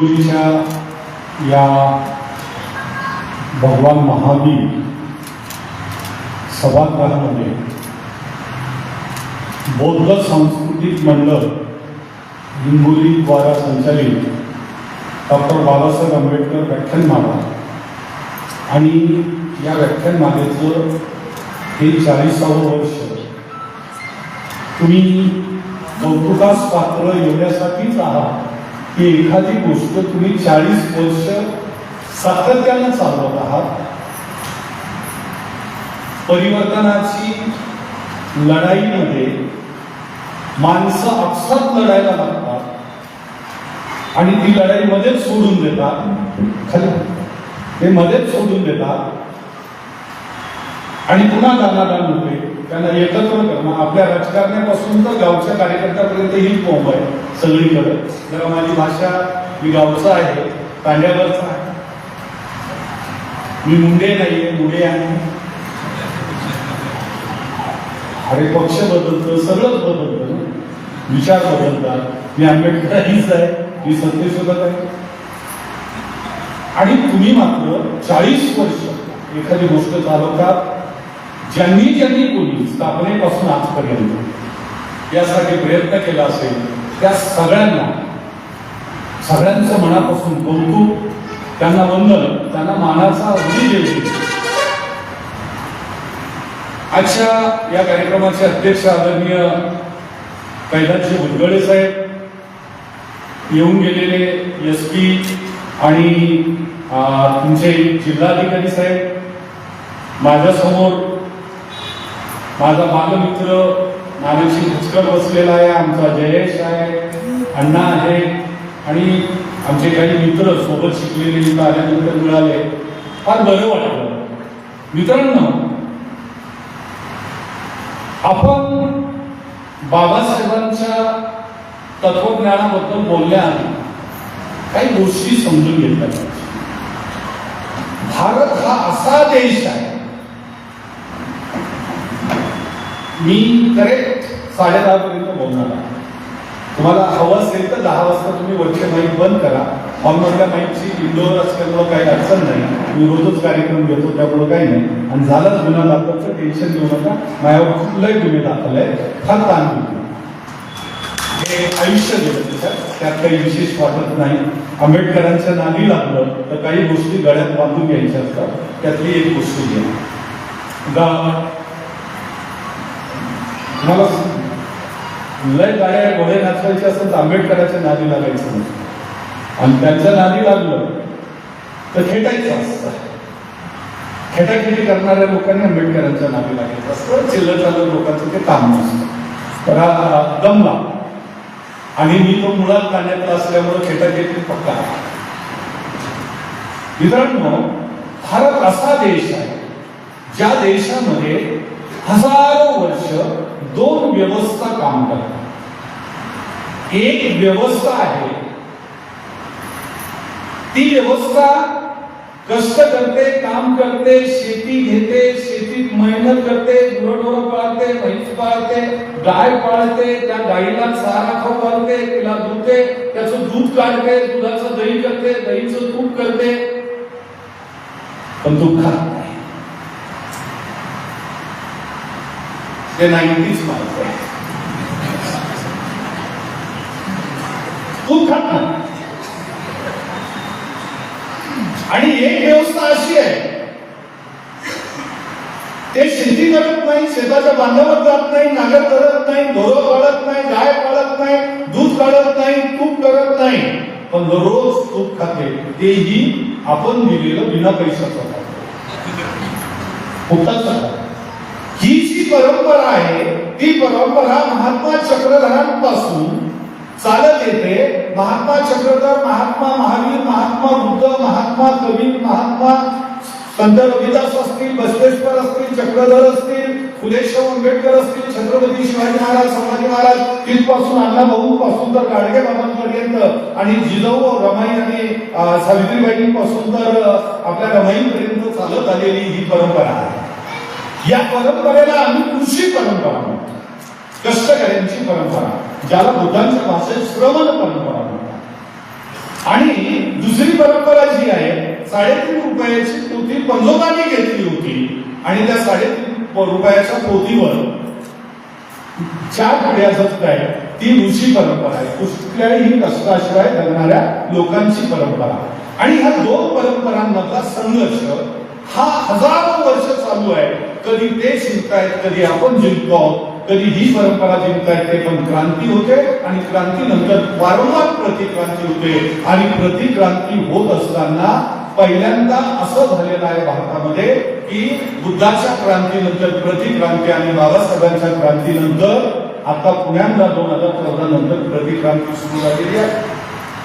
या भगवान महावीर सभागृहामध्ये बौद्ध सांस्कृतिक मंडळ हिंगोली द्वारा संचालित डॉक्टर बाबासाहेब आंबेडकर व्याख्यानमाला आणि या व्याख्यानमालेचं हे 40वे वर्ष तुम्ही कौतुकास पात्र एवढ्यासाठीच आहात की एखादी गोष्ट तुम्ही 40 वर्ष सातत्यानं चालवत आहात. परिवर्तनाची लढाईमध्ये माणसं आपसात लढायला लागतात आणि ती लढाई मध्येच सोडून देतात, ते मध्येच सोडून देतात आणि पुन्हा दानादान होते. त्यांना एकत्र करणं आपल्या राजकारण्यापासून तर गावच्या कार्यकर्त्यापर्यंत ही कोंब आहे सगळीकडे. जरा माझी भाषा, मी गावचा आहे, तांड्यावरचा आहे, मी मुंडे नाहीये, मुंडे आहे. अरे पक्ष बदलतं, सगळंच बदलतं, विचार बदलतात. मी आंबेडकरांनीच आहे, मी सत्यशोधक आहे. आणि तुम्ही मात्र 40 वर्ष एखादी गोष्ट चालवतात. ज्यांनी कोणी स्थापनेपासून आजपर्यंत यासाठी प्रयत्न केला असेल त्या सगळ्यांचं मनापासून कौतुक, त्यांना वंदन, त्यांना मानाचा अगदी देईल. आजच्या या कार्यक्रमाचे अध्यक्ष आदरणीय कैलासजी भुजबळ साहेब, येऊन गेलेले SP आणि तुमचे जिल्हाधिकारी साहेब, माझ्यासमोर माझा बालमित्र नानाजी भुजकर बसलेला आहे, आमचा जयेश आहे, अण्णा आहे आणि आमचे काही मित्र सोबत शिकलेले इथं आल्यानंतर मिळाले. फार बरं वाटलं. मित्रांनो, आपण बाबासाहेबांच्या तत्वज्ञानाबद्दल बोलण्याआधी काही गोष्टी समजून घेतल्या पाहिजे. भारत हा असा देश आहे, मी करेक्ट 10:30 पर्यंत बोलणार आहे. तुम्हाला हवं असेल तर 10 वाजता तुम्ही वरचे माईक बंद करा. हॉलमधल्या माईकची इंडोर असल्यामुळं काही अडचण नाही. मी रोजच कार्यक्रम घेतो त्यामुळं काही नाही. आणि झालंच गुन्हा दाखवायचं टेन्शन घेऊ नका. माझ्यावर कुठलाही गुन्हे दाखल आहे, फार ताण घेऊ. हे आयुष्य गेलं त्यात काही विशेष वाटत नाही. आंबेडकरांच्या नादी लागलं तर काही गोष्टी गळ्यात बांधून घ्यायच्या असतात. त्यातली एक गोष्ट घ्या. मला लय गाड्या घोडे नाचवायचे असेल तर आंबेडकरांच्या नादी लागायचं नाही. आणि त्यांच्या नादी लागलं तर खेटायचं असतं. खेटाखेटी करणाऱ्या लोकांनी आंबेडकरांच्या नादी लागायचं असतं. चिल्लर चालर लोकांचं ते काम नसतं. तर दमला आणि मी तो मुळात गाण्यातला असल्यामुळे खेटाखेटी पक्का. मित्रांनो, भारत असा देश आहे ज्या देशामध्ये हजारो वर्ष 2 व्यवस्था काम करतात. एक व्यवस्था आहे, ती व्यवस्था कष्ट करते, काम करते, शेती घेते, शेतीत मेहनत करते, गुरंढोरं पाळते, म्हैस पाळते, गाय पाळते, त्या गाईला चारा खाऊ घालते, तिला धुते, त्याचं दूध काढते, दुधाचं दही करते, दहीचं तूप करते, पण दूध खात नाही. ते 90s माहिती आहे. दूध खात नाही. आणि एक व्यवस्था अशी आहे, ते शेती करत नाही, शेताच्या बांधावर जात नाही, नागर करत नाही, ढोरं पाळत नाही, गाय पाळत नाही, दूध काढत नाही, तूप करत नाही, पण दररोज तूप खाते. तेही आपण दिलेलं बिना पैशाचं खाते. ही जी परंपरा आहे ती परंपरा महात्मा चक्रधरांपासून चालत येते. महात्मा चक्रधर, महात्मा महावीर, महात्मा बुद्ध, महात्मा कबीर, महात्मा संत रविदास असतील, बसवेश्वर असतील, चक्रधर असतील, फुलेशाह आंबेडकर असतील, छत्रपती शिवाजी महाराज, संभाजी महाराज, तिथपासून अण्णाभाऊ पासून तर गाडगे बाबांपर्यंत आणि जिजाऊ रमाई आणि सावित्रीबाईंपासून तर आपल्या रमाईपर्यंत चालत आलेली ही परंपरा आहे. या परंपरेला आम्ही कृषी परंपरा म्हणतो, कष्टकऱ्यांची परंपरा, ज्याला बुद्धांच्या भाषेत श्रवण परंपरा म्हणतात. आणि दुसरी परंपरा जी आहे, 3.5 रुपयाची पोथी पंजोबांनी घेतली होती आणि त्या 3.5 रुपयाच्या पोथीवर 4 पिढ्या जगताय, ती ऋषी परंपरा आहे. कुठल्याही कष्टाशिवाय जगणाऱ्या लोकांची परंपरा. आणि ह्या 2 परंपरांमधला संघर्ष हा हजारो वर्ष चालू आहे. कधी ते जिंकतायत, कधी आपण जिंकतो आहोत, कधी ही परंपरा जिंकतायत. ते पण क्रांती होते आणि क्रांतीनंतर वारंवार प्रतिक्रांती होते. आणि प्रतिक्रांती होत असताना पहिल्यांदा असं झालेलं आहे भारतामध्ये की बुद्धाच्या क्रांतीनंतर प्रतिक्रांती आणि बाबासाहेबांच्या क्रांतीनंतर आता पुण्यांदा 2014 नंतर प्रतिक्रांती सुरू झालेली आहे.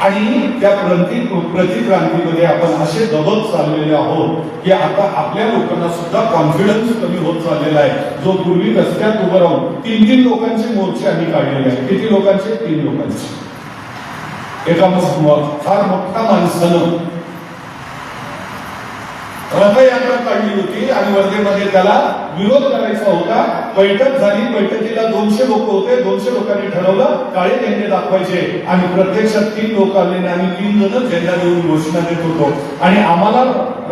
आणि त्या प्रतिक्रांतीमध्ये आपण असे दबत चाललेले आहोत की आता आपल्या लोकांना सुद्धा कॉन्फिडन्स कमी होत चाललेला आहे. जो पूर्वी रस्त्यात उभं राहून 3 लोकांचे मोर्चे आम्ही काढलेले आहेत. किती लोकांचे? 3 लोकांचे. एका फार मोठ्या माणसानं रथयात्रा काढली होती आणि वर्धेमध्ये त्याला विरोध करायचा होता. बैठक झाली, बैठकीला 200 लोक होते. 200 लोकांनी ठरवलं काळे झेंडे दाखवायचे आणि प्रत्यक्षात 3 लोक आले आणि आम्ही 3 जण झेंडा देऊन घोषणा देत होतो. आणि आम्हाला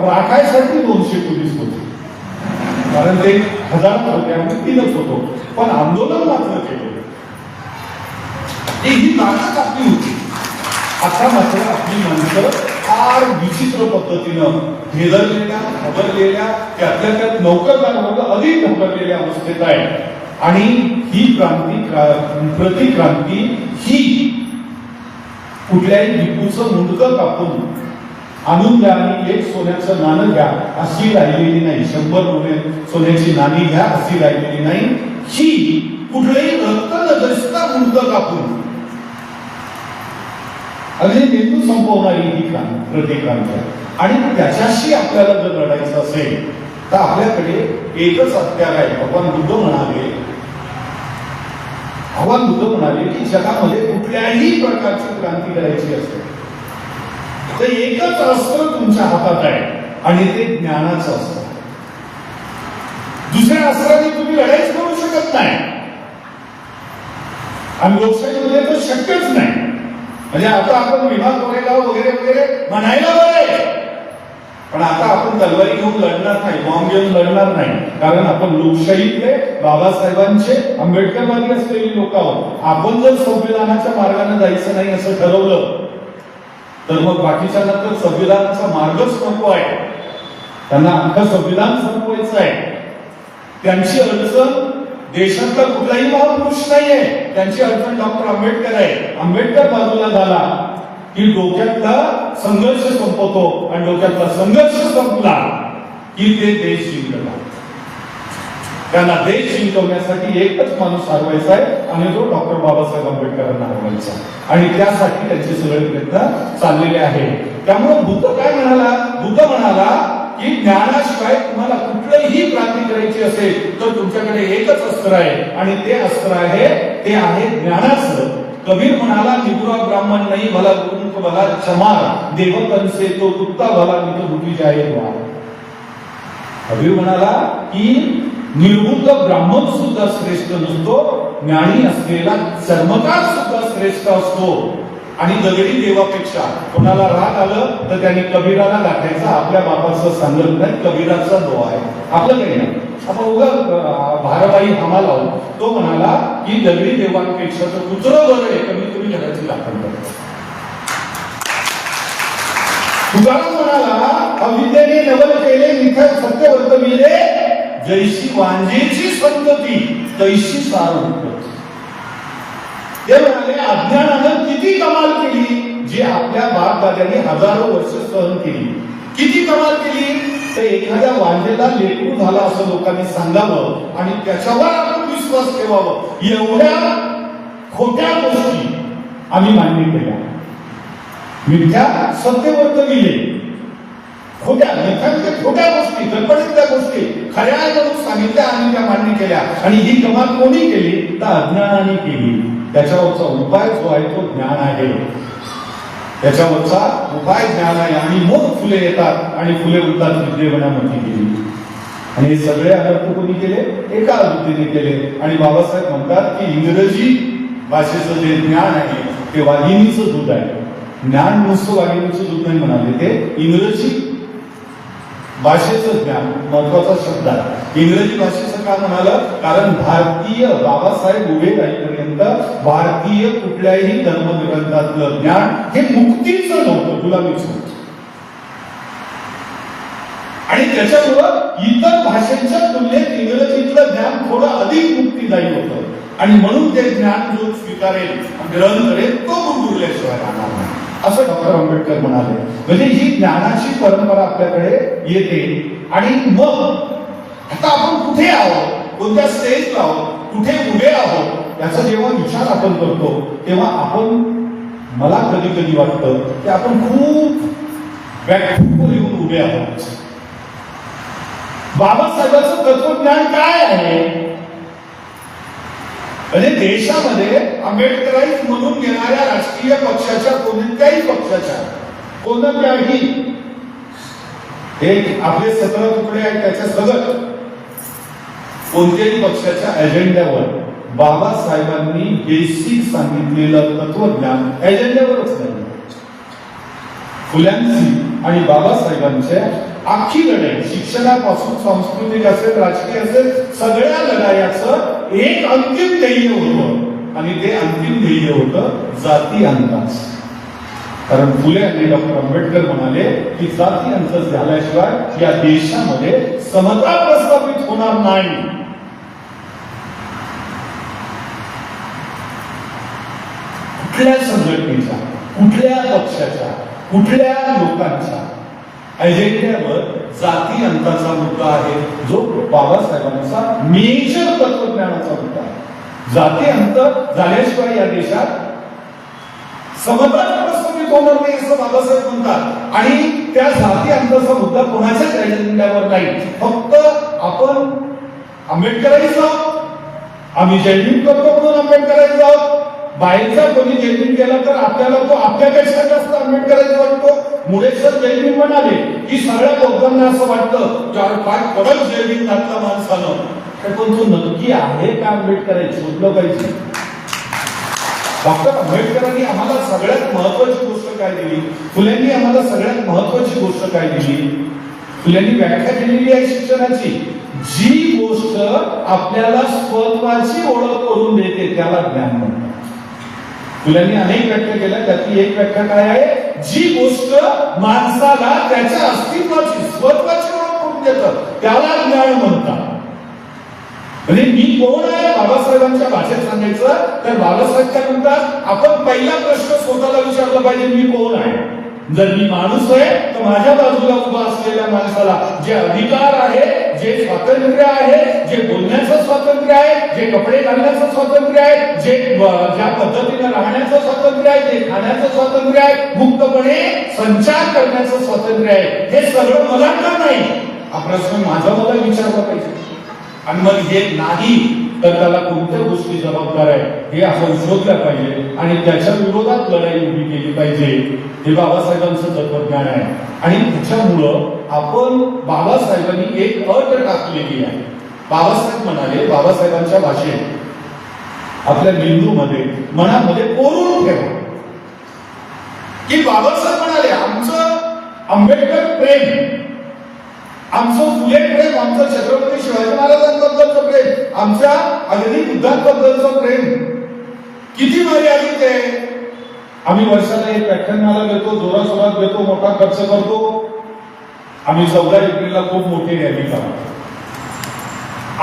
राखायसाठी 200 पोलीस होते, कारण ते हजारात होते, आम्ही 3च होतो. पण आंदोलन मात्र केले. ही ताकद आपली होती. आता मात्र आपली माणसं फार विचित्र पद्धतीनं भेदरलेल्या, घाबरलेल्या, त्यातल्या त्यात नौकरदार वर्ग अधिक घाबरलेल्या अवस्थेत आहे. आणि ही प्रतिक्रांती ही कुठल्याही भिकूचं मुंडकं कापून आणून द्या आणि 1 सोन्याचं नाणं घ्या अशी राहिलेली नाही. 100 सोन्याची नाणी घ्या अशी राहिलेली नाही. ही कुठलेही रक्त न दिसता मुंडकं कापून अगदी मेंदू संपवणारी ही प्रतिक्रांती आहे. आणि त्याच्याशी आपल्याला जर लढायचं असेल तर आपल्याकडे एकच हत्यार आहे. भगवान बुद्ध म्हणाले की जगामध्ये कुठल्याही प्रकारची क्रांती करायची असेल तर एकच अस्त्र तुमच्या हातात आहे आणि ते ज्ञानाचं अस्त्र. दुसऱ्या अस्त्राने तुम्ही लढाईच करू शकत नाही आणि लोकशाहीमध्ये तर शक्यच नाही. म्हणजे आता आपण विमा कोरेगाव वगैरे वगैरे म्हणायला बरे, पण आता आपण तलवारी घेऊन लढणार नाही, बॉम्ब घेऊन लढणार नाही, कारण आपण लोकशाहीतले बाबासाहेबांचे आंबेडकरवादी असलेली लोक आहोत. आपण जर संविधानाच्या मार्गाने जायचं नाही असं ठरवलं तर मग बाकीच्या नंतर संविधानाचा मार्गच नको आहे. त्यांना अख्खं संविधान संपवायचं आहे. त्यांची अडचण देशातला कुठलाही महापुरुष नाहीये. त्यांची अडचण डॉक्टर आंबेडकर आहे. आंबेडकर बाजूला झाला की डोक्यातला संघर्ष संपवतो आणि डोक्यातला संघर्ष संपला की ते देश जिंकला. त्यांना देश जिंकवण्यासाठी एकच माणूस हरवायचा आहे आणि तो डॉक्टर बाबासाहेब आंबेडकरांना हरवायचा. आणि त्यासाठी त्यांचे सगळे प्रयत्न चाललेले आहेत. त्यामुळे बुद्ध काय म्हणाला? बुद्ध म्हणाला की ज्ञानाशिवाय तुम्हाला कुठलीही क्रांती करायची असेल तर तुमच्याकडे एकच अस्त्र आहे आणि ते अस्त्र आहे, ते आहे ज्ञानाचं. कबीर म्हणाला निपुरा ब्राह्मण नाही भला गुरुमुख भला चमार देवतन से तो कुत्ता भला नित बुद्धी जाए द्वार. कबीर म्हणाला की निर्बुद्ध ब्राह्मण सुद्धा श्रेष्ठ नसतो, ज्ञानी असलेला चर्मकार सुद्धा श्रेष्ठ असतो. आणि दगडी देवापेक्षा कोणाला राग आलं तर त्यांनी कबीराला गाठायचा. आपल्या बापाचं सांगत नाही, कबीराचा दो आहे, आपलं काही नाही. आपण उगा भारवाई हमाल आहोत. तो म्हणाला की दगडी देवांपेक्षा तर कुत्रं बरं आहे, कमीत कमी जगाची दाखल करतो. तुकाराम म्हणाला अविद्येने नवल केले मिथ्या सत्य वर्तविले, जैशी वांजेची संतती तैशी सार उत्पत्ती. ते म्हणाले अज्ञानानं किती कमाल केली जी आपल्या बापदाद्यांनी हजारो वर्ष सहन केली. किती कमाल केली तर एखाद्या वांजेला लेकरू झाला असं लोकांनी सांगावं आणि त्याच्यावर आपण विश्वास ठेवावं. एवढ्या खोट्या गोष्टी आम्ही मान्य केल्या. मिथ्या सत्य वर्तविले, खोट्या खोट्या गोष्टी, कल्पनेतल्या गोष्टी खऱ्या म्हणून सांगितल्या आणि त्या मान्य केल्या. आणि ही कमाल कोणी केली तर अज्ञानाने केली. त्याच्यावरचा उपाय जो आहे तो ज्ञान आहे. त्याच्यावरचा उपाय ज्ञान आहे. आणि मग फुले येतात आणि फुले उठतात विद्येवनामध्ये गेली. आणि हे सगळे अनर्थ कोणी केले? एका वृत्तीने केले. आणि बाबासाहेब म्हणतात की इंग्रजी भाषेचं जे ज्ञान आहे ते वाघिणीचं दूध आहे. ज्ञान नुसतं वागिणीचं दूध नाही म्हणाले, ते इंग्रजी भाषेचं ज्ञान महत्वाचा शब्द आहे. इंग्रजी भाषेचं का म्हणालं, कारण भारतीय बाबासाहेब उभे राहीपर्यंत भारतीय कुठल्याही धर्मग्रंथातलं ज्ञान हे मुक्तीचं नव्हतं, गुलामीचं होतं. आणि त्याच्यामुळं इतर भाषेच्या तुलनेत इंग्रजीतलं ज्ञान थोडं अधिक मुक्तीदायी होतं. आणि म्हणून ते ज्ञान जो स्वीकारेल, ग्रहण करेल, तो गुरुरल्याशिवाय राहणार नाही, असं डॉक्टर आंबेडकर म्हणाले. म्हणजे ही ज्ञानाची परंपरा आपल्याकडे येते. आणि मग आता आपण कुठे आहोत, कोणत्या स्टेजला आहोत, कुठे उभे आहोत, याचा जेव्हा विचार आपण करतो तेव्हा आपण, मला कधी कधी वाटतं की आपण खूप व्याख्यावर येऊन उभे आहोत. बाबासाहेबांचं तत्वज्ञान काय आहे? म्हणजे देशामध्ये आंबेडकराईज म्हणून घेणाऱ्या राजकीय पक्षाच्या, कोणत्याही पक्षाच्या, कोणत्याही, एक आपले 17 तुकडे आहेत त्याच्या सगळं कोणत्याही पक्षाच्या एजेंड्यावर बाबासाहेबांनी बेसिक सांगितलेलं तत्वज्ञान एजेंड्यावरच नाही. फुल्यांची आणि बाबासाहेबांच्या आखी लढाई, शिक्षणापासून सांस्कृतिक असेल, राजकीय असेल, सगळ्या लढायाचं एक अंतिम ध्येय होतं. आणि ते अंतिम ध्येय होतं जाती अंतच. कारण फुले आणि डॉक्टर आंबेडकर म्हणाले की जाती अंतच झाल्याशिवाय या देशामध्ये समता प्रस्थापित होणार नाही. कुठल्या संघटनेच्या, कुठल्या पक्षाच्या, कुठल्या लोकांच्या एजेंड्यावर जाती अंताचा मुद्दा आहे, जो बाबासाहेबांचा मेजर तत्वज्ञानाचा मुद्दा आहे. जाती अंत झाल्याशिवाय या देशात समता प्रस्थापित होणार नाही, असं बाबासाहेब म्हणतात. आणि त्या जाती अंताचा मुद्दा कोणाच्याच एजेंड्यावर नाही. फक्त आपण आंबेडकरांचा आहोत, आम्ही जयभीम करतो म्हणून आंबेडकरांचा आहोत. बाहेरचा कोणी जयभीम केला तर आपल्याला तो आपल्यापेक्षा जास्त आंबेडकरांचा वाटतो. मुळेश्वर जयभीम म्हणाले की सगळ्या लोकांना असं वाटतं काय कडक जयभीम घातला माणसानं, पण तो नक्की आहे का आंबेडकरांची शोधलं पाहिजे. डॉक्टर आंबेडकरांनी आम्हाला सगळ्यात महत्वाची गोष्ट काय दिली, फुल्यांनी आम्हाला सगळ्यात महत्वाची गोष्ट काय दिली, फुल्यांनी व्याख्या केलेली आहे शिक्षणाची. जी गोष्ट आपल्याला स्वत्वाची ओळख करून देते त्याला ज्ञान म्हणतात. फुल्यांनी अनेक व्याख्या केल्या, त्यातली एक व्याख्या काय आहे, जी गोष्ट माणसाला त्याच्या अस्तित्वाची, स्वत्वाची ओळख करून देतं त्याला ज्ञान म्हणतात. म्हणजे मी कोण आहे बाबासाहेबांच्या भाषेत सांगायचं तर बाबासाहेब काय म्हणतात, आपण पहिला प्रश्न स्वतःला विचारला पाहिजे, मी कोण आहे. जर मी माणूस आहे तर माझ्या बाजूला उभा असलेल्या माणसाला जे अधिकार आहे, जे स्वातंत्र्य आहे, जे बोलण्याचं स्वातंत्र्य आहे, जे कपडे घालण्याचं स्वातंत्र्य आहे, जे ज्या पद्धतीने राहण्याचं स्वातंत्र्य आहे, जे खाण्याचं स्वातंत्र्य आहे, मुक्तपणे संचार करण्याचं स्वातंत्र्य आहे, हे सगळं मला का नाही, हा प्रश्न माझा मला विचारला पाहिजे. आणि मग हे नाही तर त्याला कोणत्या गोष्टी जबाबदार आहे हे आपण शोधल्या पाहिजे आणि त्याच्या विरोधात लढाई उभी केली पाहिजे. हे बाबासाहेबांचं तत्वज्ञान आहे. आणि त्याच्यामुळं आपण बाबासाहेबांनी एक अट टाकलेली आहे. बाबासाहेब म्हणाले, बाबासाहेबांच्या भाषेत आपल्या मेंदूमध्ये, मनामध्ये कोरून ठेवा की बाबासाहेब म्हणाले आमचं आंबेडकर प्रेम, आमचं फुले प्रेम, आमचं छत्रपती शिवाजी महाराजांबद्दलचं प्रेम, आमच्या अगदी बुद्धांबद्दलचं प्रेम किती मर्यादित आहे. आम्ही वर्षाला एक व्याख्यानमाला घेतो, जोराशोरात घेतो, मोठा खर्च करतो. आम्ही 14 एप्रिलला खूप मोठी रॅली करतो.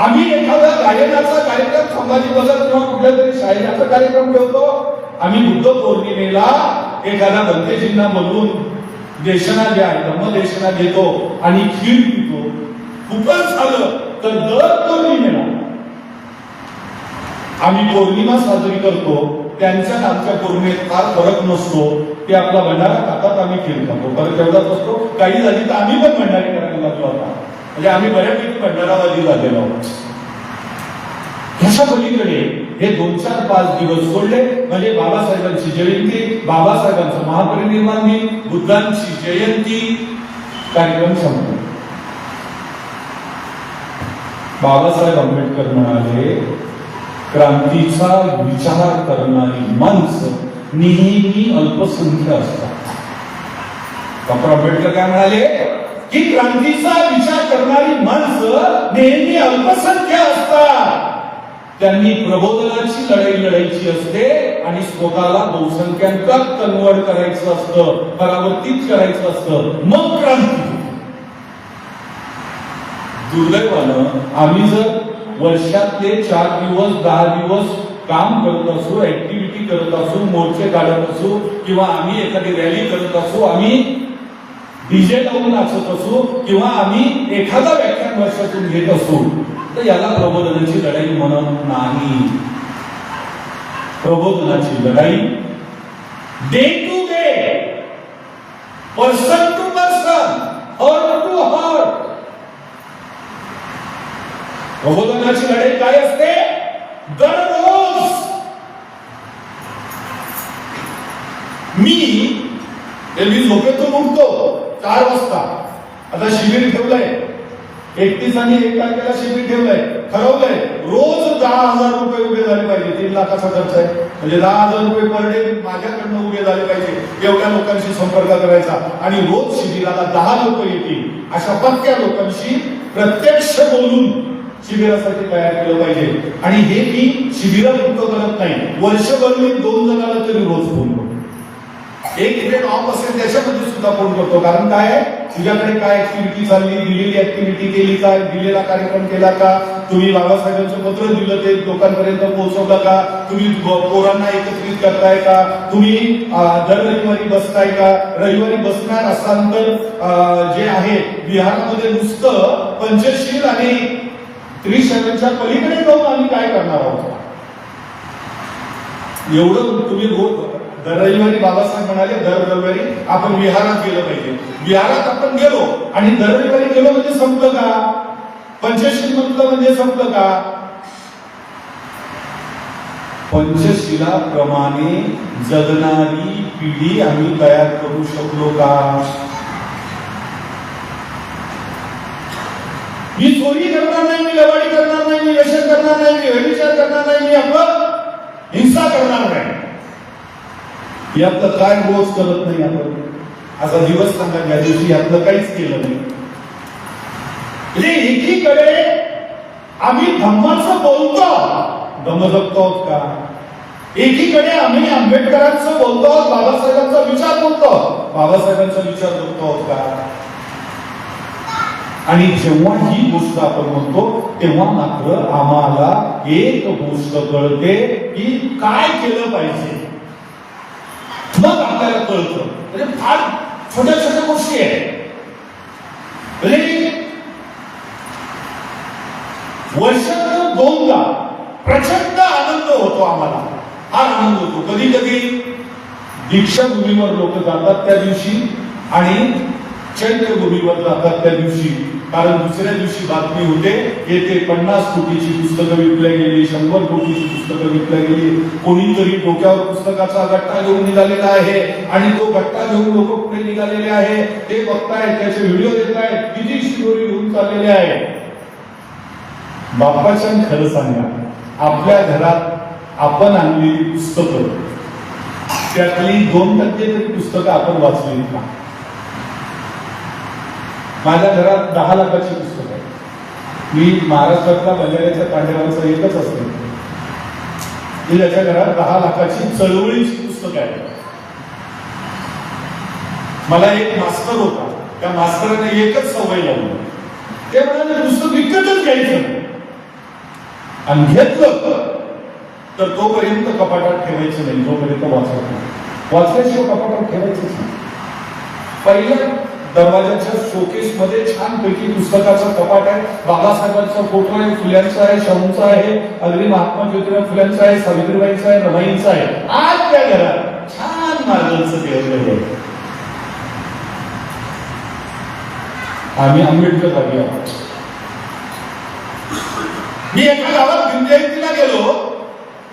आम्ही एखादा गायनाचा कार्यक्रम, संभाजी बजाज किंवा कुठल्या तरी शाहिराचा कार्यक्रम ठेवतो. आम्ही बुद्ध पौर्णिमेला एखादा बंतेजींना बोलवून देशना जे आहे धम्मदेशना घेतो आणि खीर पितो. खूपच झालं तर दर पौर्णिमेला आम्ही पौर्णिमा साजरी करतो. त्यांच्या आमच्या पौर्णिमेत फार फरक नसतो. ते आपला भंडारा खातात, आम्ही खीर खातो, फरक एवढाच असतो. काही झाली तर आम्ही पण भंडारी करायला लागलो आता. म्हणजे आम्ही बऱ्यापैकी भंडारावादी झालेलो आहोत. ह्याच्या पलीकडे हे 2-4-5 दिवस सोडले म्हणजे बाबासाहेबांची जयंती, बाबासाहेबांचं महापरिनिर्वाण दिन, बुद्धांची जयंती, कार्यक्रम संपतो. बाबासाहेब आंबेडकर म्हणाले, क्रांतीचा विचार करणारी माणसं नेहमी अल्पसंख्य असतात. डॉक्टर आंबेडकर काय म्हणाले की क्रांतीचा विचार करणारी माणसं नेहमी अल्पसंख्य असतात. त्यांनी प्रबोधनाची लढाई लढायची असते आणि स्वतःला बहुसंख्याकात कन्वर्ट करायचं असतं, परावर्तित करायचं असतं, मग क्रांती. दुर्दैवानं आम्ही जर वर्षातले 4 दिवस 10 दिवस काम करत असू, ऍक्टिव्हिटी करत असू, मोर्चे काढत असू किंवा आम्ही एखादी रॅली करत असू, आम्ही डीजे लावून नाचत असू किंवा आम्ही एखादा व्याख्यान वर्षातून घेत असू, तर याला प्रबोधनाची लढाई म्हणत नाही. प्रबोधनाची लढाई day to day, person to person, heart to heart. प्रबोधनाची लढाई काय असते? दररोज मी झोपेतून उठतो 4 वाजता. आता शिबिर ठेवलंय 31 आणि 1 तारखेला शिबिर ठेवलंय, ठरवलंय रोज 10,000 रुपये उभे झाले पाहिजे. 3 लाखाचा खर्च आहे, म्हणजे 10,000 रुपये पर डे माझ्याकडनं उभे झाले पाहिजे. एवढ्या लोकांशी संपर्क करायचा आणि रोज शिबिराला 10 लोक येतील अशा पक्क्या लोकांशी प्रत्यक्ष बोलून शिबिरासाठी तयार केलं पाहिजे. आणि हे मी शिबिरापुरतं करत नाही, वर्षभर मी 2 जणांना तरी रोज फोन करतो. एक इव्हेंट ऑफ असेल त्याच्यामध्ये सुद्धा फोन करतो. कारण काय, तुझ्याकडे काय ऍक्टिव्हिटी चालली, दिलेली ऍक्टिव्हिटी केली का, दिलेला कार्यक्रम केला का, तुम्ही बाबासाहेबांचं पत्र दिलं ते लोकांपर्यंत पोहोचवलं का, तुम्ही पोरांना एकत्रित करताय का, तुम्ही दर रविवारी बसताय का, रविवारी बसणार असाल तर जे आहे बिहारमध्ये नुसतं पंचशील आणि त्रिशरणच्या पलीकडे जाऊन आम्ही काय करणार आहोत, एवढं तुम्ही रोज. दर रविवारी बाबासाहेब म्हणाले दर रविवारी आपण विहारात गेलं पाहिजे. विहारात आपण गेलो आणि दर रविवारी गेलो म्हणजे संपलं का? पंचशील म्हटलं म्हणजे संपलं का? पंचशिलाप्रमाणे जगणारी पिढी आम्ही तयार करू शकलो का? मी चोरी करणार नाही, मी लवाडी करणार नाही, मी व्यसन करणार नाही, मी व्यभिचार करणार नाही, मी आपलं हिंसा करणार नाही. यातलं काय रोज करत नाही आपण. असा दिवस सांगा ज्या दिवशी यातलं काहीच केलं नाही. म्हणजे एकीकडे आम्ही धम्माचं बोलतो, धम्म जपतो आहोत का? एकीकडे आम्ही आंबेडकरांचं बोलतो आहोत, बाबासाहेबांचा विचार बोलतो, बाबासाहेबांचा विचार जपतो आहोत का? आणि जेव्हा ही गोष्ट आपण म्हणतो तेव्हा मात्र आम्हाला एक गोष्ट कळते की काय केलं पाहिजे. मग आपल्याला कळतं. म्हणजे फार छोट्या छोट्या गोष्टी आहेत. वर्षातून 2दा प्रचंड आनंद होतो आम्हाला. हा आनंद होतो. कधी कधी दीक्षाभूमीवर लोक जातात त्या दिवशी आणि चैत्यभूमीवर जातात त्या दिवशी. कारण दुसऱ्या दिवशी बातमी होते येथे 50 कोटीची पुस्तकं विकल्या गेली, 100 कोटीची पुस्तकं विकल्या गेली. कोणीतरी डोक्यावर पुस्तकाचा गट्टा घेऊन निघालेला आहे आणि तो गट्टा घेऊन लोक पुढे निघालेले आहे. ते बघतायत, त्याचे व्हिडिओ देत आहेत, किती शिदोरी घेऊन चाललेले आहे. बाप्पाच्या खरं सांगा, आपल्या घरात आपण आणलेली पुस्तकं त्यातली 2% तरी पुस्तकं आपण वाचली का? माझ्या घरात 10 लाखाची पुस्तकं आहे. मी महाराष्ट्रातल्या बंजाऱ्याच्या तांडेवांचं एकच असते की ज्याच्या घरात 10 लाखाची चळवळीची पुस्तक आहे. मला एक मास्तर होता, त्या मास्तराने एकच सवय लावली. ते म्हणाले पुस्तक विकतच घ्यायचं आणि घेतलं तर तोपर्यंत कपाटात ठेवायचं नाही, जोपर्यंत वाचत नाही. वाचल्याशिवाय कपाटात ठेवायचंच नाही. पहिल्या दरवाजाच्या शोकेस मध्ये छानपैकी पुस्तकाचं कपाट आहे. बाबासाहेबांचा फोटो आहे, फुल्यांचा आहे, शाहूंचा आहे, अगदी महात्मा ज्योतिराव फुल्यांचा आहे, सावित्रीबाईंचा आहे, रमाईंचा आहे. आज त्या घरात छान मार्गांचं ठेवलेलं आहे. आम्ही आंबेडकर आधी आहोत. मी एका गावात जयंतीला गेलो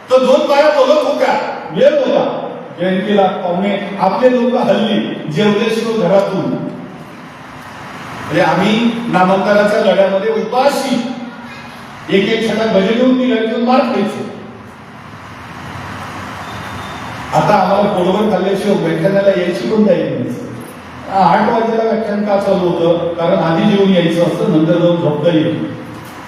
तर 2 बाया बोलत होत्या, वेळ होता जयंतीला. पाहुणे आपले लोक हल्ली जेवल्याशिवाय घरातून. आम्ही नामांतराच्या लढ्यामध्ये उपाशी एक छटाक भजे घेऊन निघायचो, मार खायचो. आता आम्हाला पोटभर खाल्ल्याशिवाय व्याख्यानाला यायची पण तयारी नाही. 8 वाजेला व्याख्यान का चालू होतं? कारण आधी जेवून यायचं असतं, नंतर जाऊन झोपता येईल.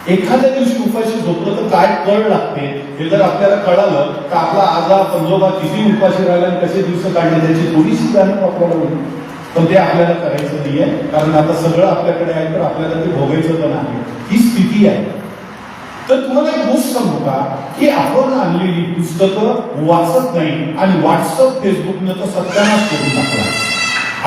एखाद्या दिवशी उपाशी झोपलं तर काय कळ लागते हे जर आपल्याला कळालं तर आपला आजा पंजोबा किती उपाशी राहिला आणि कसे दिवस काढले त्याची थोडीशी जाणीव आपल्याला होईल. पण ते आपल्याला करायचं नाहीये, कारण आता सगळं आपल्याकडे आहे तर आपल्याला ते भोगायचं पण आहे. ही स्थिती आहे. तर तुम्हाला एक गोष्ट सांगू का की आपण आणलेली पुस्तकं वाचत नाही आणि व्हॉट्सअप फेसबुकनं तर सत्यानाश करून टाकला.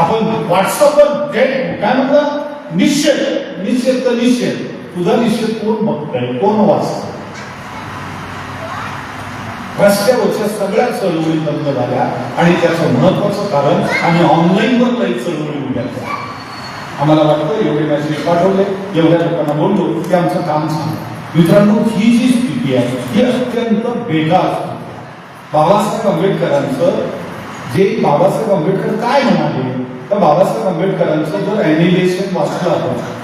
आपण व्हॉट्सअपवर काय म्हणतात निश्चित तर निश्चित तुझा निश्चित कोण बघतोय, कोण वाचतोय? रस्त्यावरच्या सगळ्या चळवळी बंद झाल्या आणि त्याचं महत्वाचं कारण आम्ही ऑनलाईनवर काही चळवळी उभ्या केल्या. आम्हाला वाटतं एवढे मेसेज पाठवले, एवढ्या लोकांना बोललो की आमचं काम झालं. मित्रांनो, ही जी स्थिती आहे ही अत्यंत बेकार स्थिती. बाबासाहेब आंबेडकरांचं जे बाबासाहेब आंबेडकर काय म्हणाले तर बाबासाहेब आंबेडकरांचं जर ॲनिमेशन वाचलं आपण,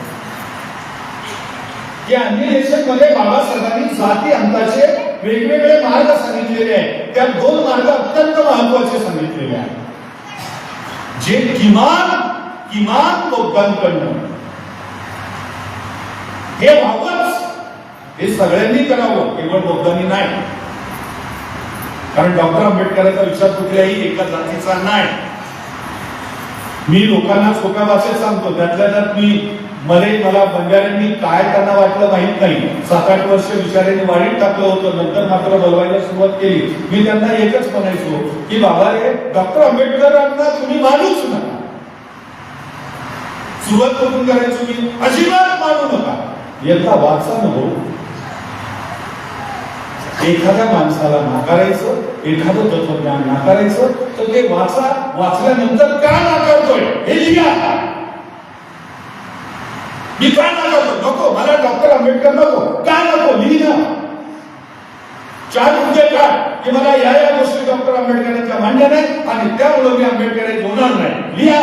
या ॲनिमेशन मध्ये बाबासाहेबांनी जाती अंताचे वेगवेगळे मार्ग सांगितलेले आहेत. त्या 2 मार्ग अत्यंत महत्वाचे सांगितलेले आहेत, जे किमान लोकांकडनं हे व्हावंच, हे सगळ्यांनी करावं, केवळ बौद्धांनी नाही. कारण डॉक्टर आंबेडकरांचा विचार कुठल्याही एका जातीचा नाही. मी लोकांना सोप्या भाषेत सांगतो, त्यातल्या त्यात मला बंजाऱ्यांनी काय त्यांना वाटलं माहित नाही. 7-8 वर्ष विचारांनी वाढीत टाकलं होतं, नंतर मात्र बोलवायला सुरुवात केली. मी त्यांना एकच म्हणायचो की बाबा रे, डॉक्टर आंबेडकरांना तुम्ही मानूच नका. सुरुवात करून करायचो मी, अजिबात मानू नका. याचा वाचा नको. एखाद्या माणसाला नाकारायचं, एखादं तत्वज्ञान नाकारायचं तर ते वाचल्यानंतर का नाकारतोय हे लिहा. मी काय नाकारतो? नको, मला डॉक्टर आंबेडकर नको. काय नको? लिहिना. 4 मुद्दे काय की मला या गोष्टी डॉक्टर आंबेडकरांच्या मान्य नाही आणि त्यामुळे मी आंबेडकर होणार नाही. लिहा,